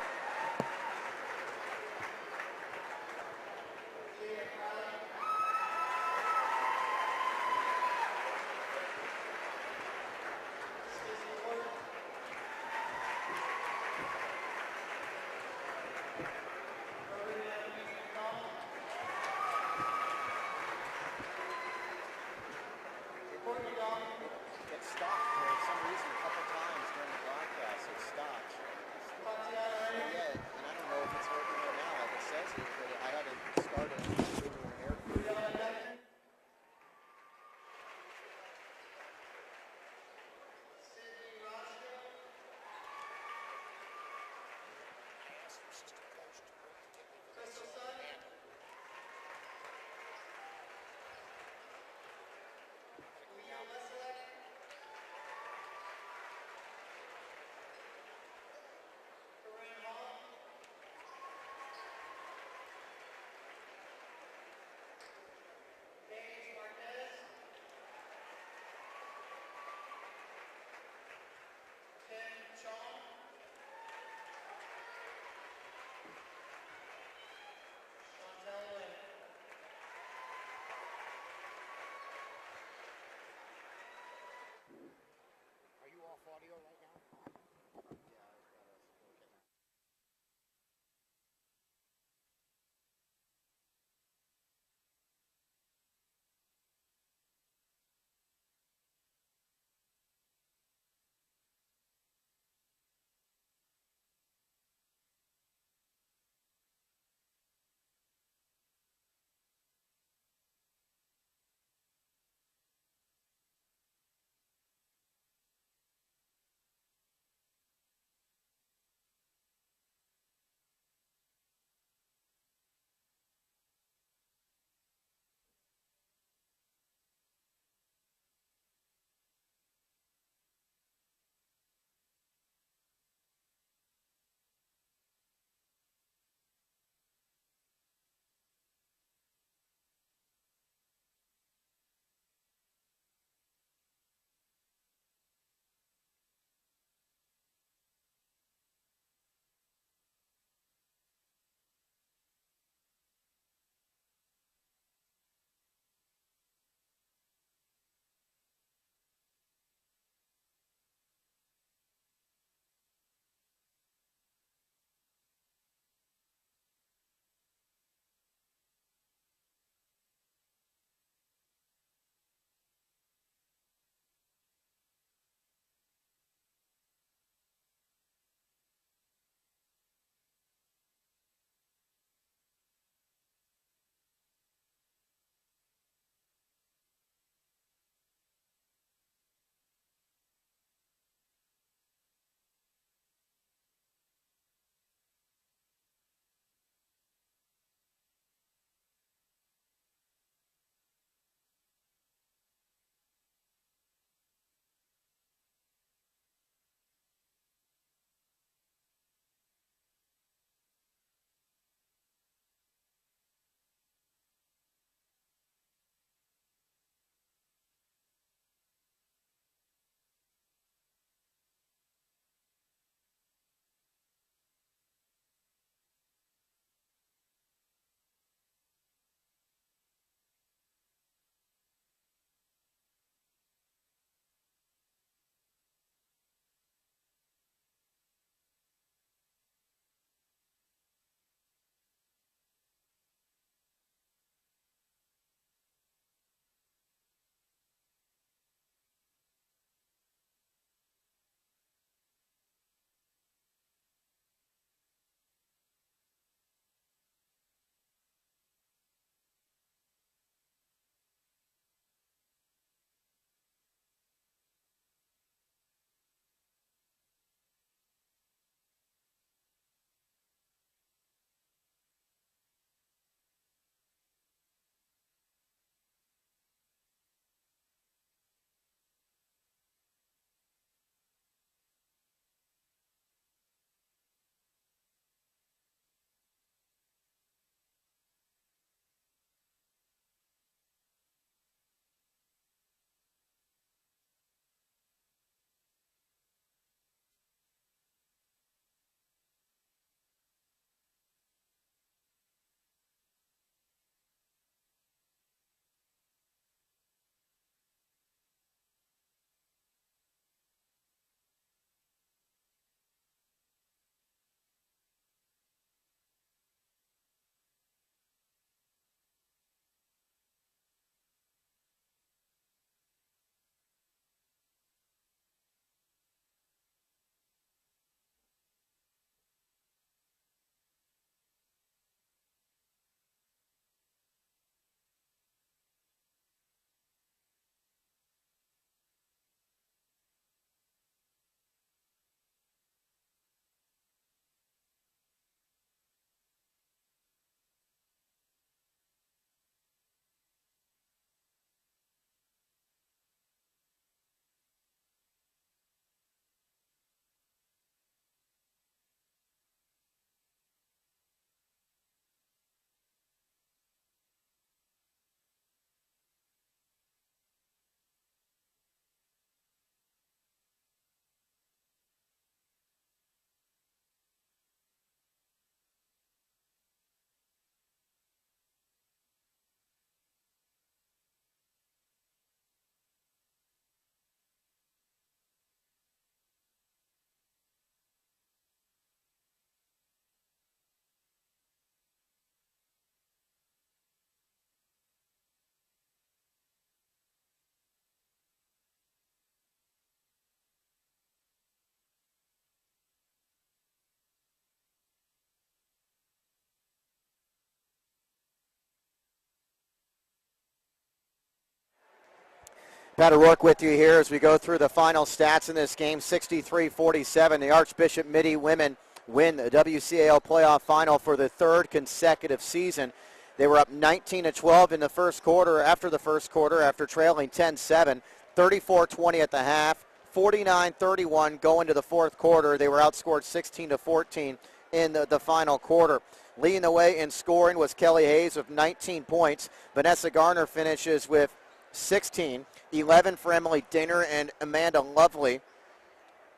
Pat O'Rourke with you here as we go through the final stats in this game. 63-47, the Archbishop Mitty women win the WCAL playoff final for the third consecutive season. They were up 19-12 in the first quarter, after trailing 10-7, 34-20 at the half, 49-31 going to the fourth quarter. They were outscored 16-14 in the final quarter. Leading the way in scoring was Kelly Hayes with 19 points. Vanessa Garner finishes with 16, 11 for Emily Dinger and Amanda Lovely.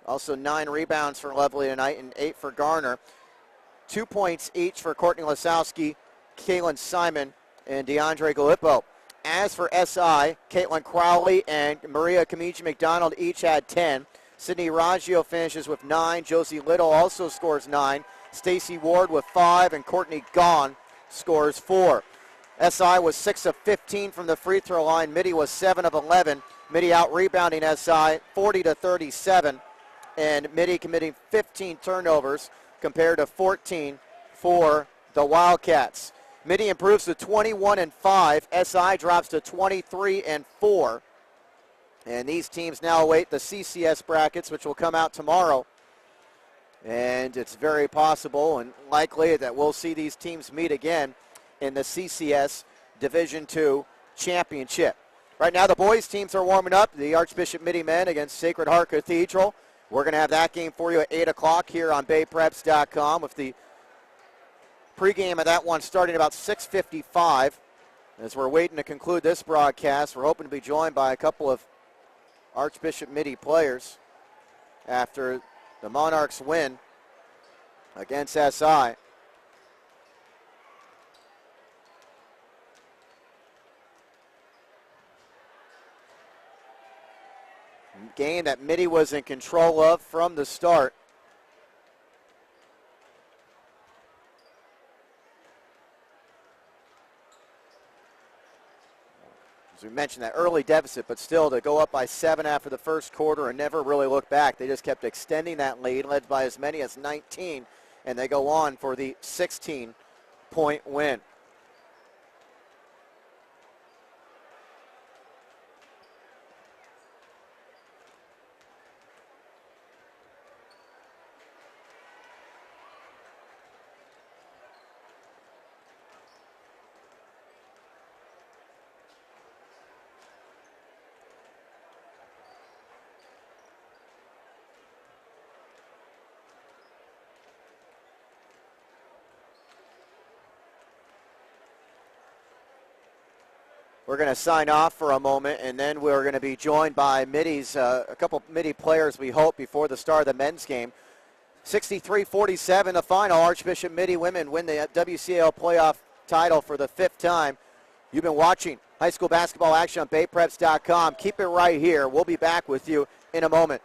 Also 9 rebounds for Lovely tonight and 8 for Garner. 2 points each for Courtney Lasowski, Kaylin Simon, and DeAndre Galippo. As for SI, Caitlin Crowley and Maria Kemiji-McDonald each had 10. Sydney Raggio finishes with 9. Josie Little also scores 9. Stacy Ward with 5, and Courtney Gaughan scores 4. SI was 6 of 15 from the free throw line. Mitty was 7 of 11. Mitty out-rebounding SI 40-37, and Mitty committing 15 turnovers compared to 14 for the Wildcats. Mitty improves to 21-5. SI drops to 23-4. And these teams now await the CCS brackets, which will come out tomorrow. And it's very possible and likely that we'll see these teams meet again in the CCS Division II Championship. Right now the boys teams are warming up. The Archbishop Mitty men against Sacred Heart Cathedral. We're going to have that game for you at 8 o'clock here on BayPreps.com with the pregame of that one starting about 6:55. As we're waiting to conclude this broadcast, we're hoping to be joined by a couple of Archbishop Mitty players after the Monarchs win against SI. Game that Mitty was in control of from the start. As we mentioned, that early deficit, but still to go up by 7 after the first quarter and never really look back. They just kept extending that lead, led by as many as 19, and they go on for the 16-point win. We're going to sign off for a moment, and then we're going to be joined by Mitty's, a couple Mitty players, we hope, before the start of the men's game. 63-47, the final. Archbishop Mitty women win the WCAL playoff title for the 5th time. You've been watching high school basketball action on BayPreps.com. Keep it right here. We'll be back with you in a moment.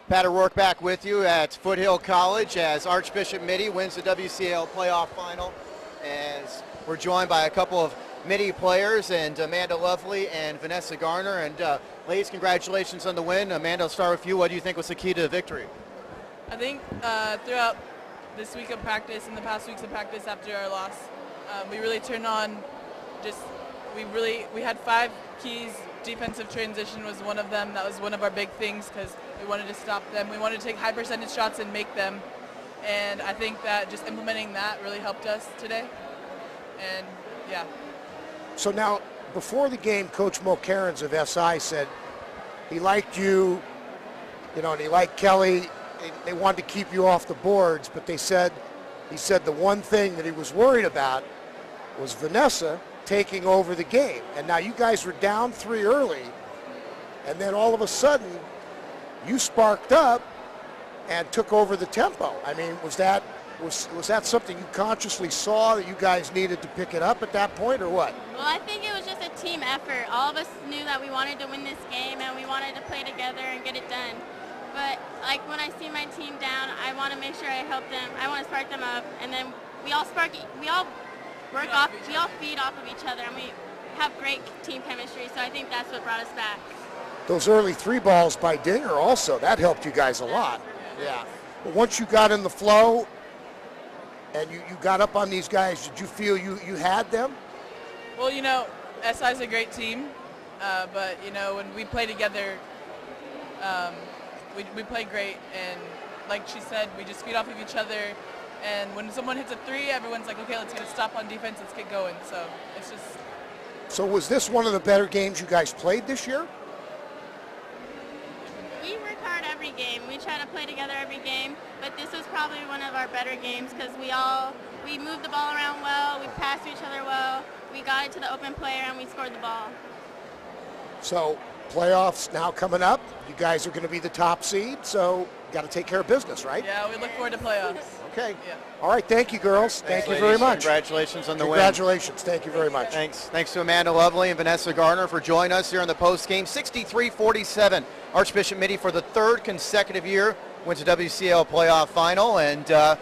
Pat O'Rourke back with you at Foothill College as Archbishop Mitty wins the WCAL playoff final. As we're joined by a couple of Mitty players, and Amanda Lovely and Vanessa Garner. And ladies, congratulations on the win. Amanda, I'll start with you. What do you think was the key to the victory? I think throughout this week of practice and the past weeks of practice after our loss, we really turned on we had 5 keys. Defensive transition was one of them. That was one of our big things because we wanted to stop them. We wanted to take high percentage shots and make them. And I think that just implementing that really helped us today. And yeah. So now, before the game, Coach Mo Cairns of SI said he liked you, and he liked Kelly. They wanted to keep you off the boards, but he said the one thing that he was worried about was Vanessa taking over the game. And now you guys were down 3 early, and then all of a sudden you sparked up and took over the tempo. I mean, was that something you consciously saw that you guys needed to pick it up at that point, or what? Well, I think it was just a team effort. All of us knew that we wanted to win this game and we wanted to play together and get it done. But like when I see my team down, I want to make sure I help them. I want to spark them up, and then we all feed off of each other, and we have great team chemistry. So I think that's what brought us back. Those early 3 balls by Dinger also, that helped you guys a lot. Yeah. But once you got in the flow and you got up on these guys, did you feel you had them? Well, SI's a great team, but, when we play together, we play great. And like she said, we just feed off of each other. And when someone hits a 3, everyone's like, okay, let's get a stop on defense, let's get going. So it's just... So was this one of the better games you guys played this year? We work hard every game. We try to play together every game, but this was probably one of our better games because we moved the ball around well, we passed to each other well, we got it to the open player, and we scored the ball. So playoffs now coming up. You guys are going to be the top seed, so got to take care of business, right? Yeah, we look forward to playoffs. Okay. Yeah. All right, thank you, girls. Thank you very much. Congratulations on the win. Congratulations. Thank you very much. Thanks to Amanda Lovely and Vanessa Garner for joining us here in the postgame. 63-47. Archbishop Mitty for the 3rd consecutive year wins the WCAL playoff final, and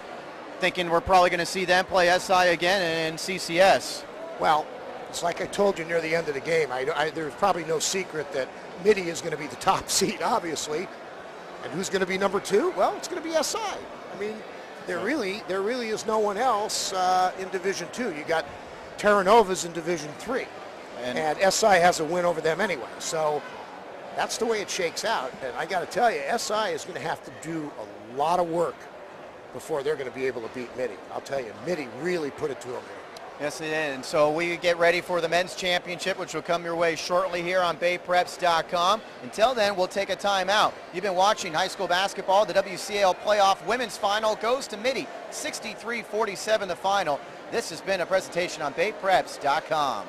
thinking we're probably going to see them play SI again in CCS. Well, it's like I told you near the end of the game. There's probably no secret that Mitty is going to be the top seed, obviously. And who's going to be number 2? Well, it's going to be SI. I mean, there really is no one else in Division 2. You got Terra Nova's in Division 3, and SI has a win over them anyway. So that's the way it shakes out. And I got to tell you, SI is going to have to do a lot of work before they're going to be able to beat Mitty. I'll tell you, Mitty really put it to them. Yes, it is. And so we get ready for the men's championship, which will come your way shortly here on BayPreps.com. Until then, we'll take a timeout. You've been watching high school basketball. The WCAL playoff women's final goes to Mitty, 63-47 the final. This has been a presentation on BayPreps.com.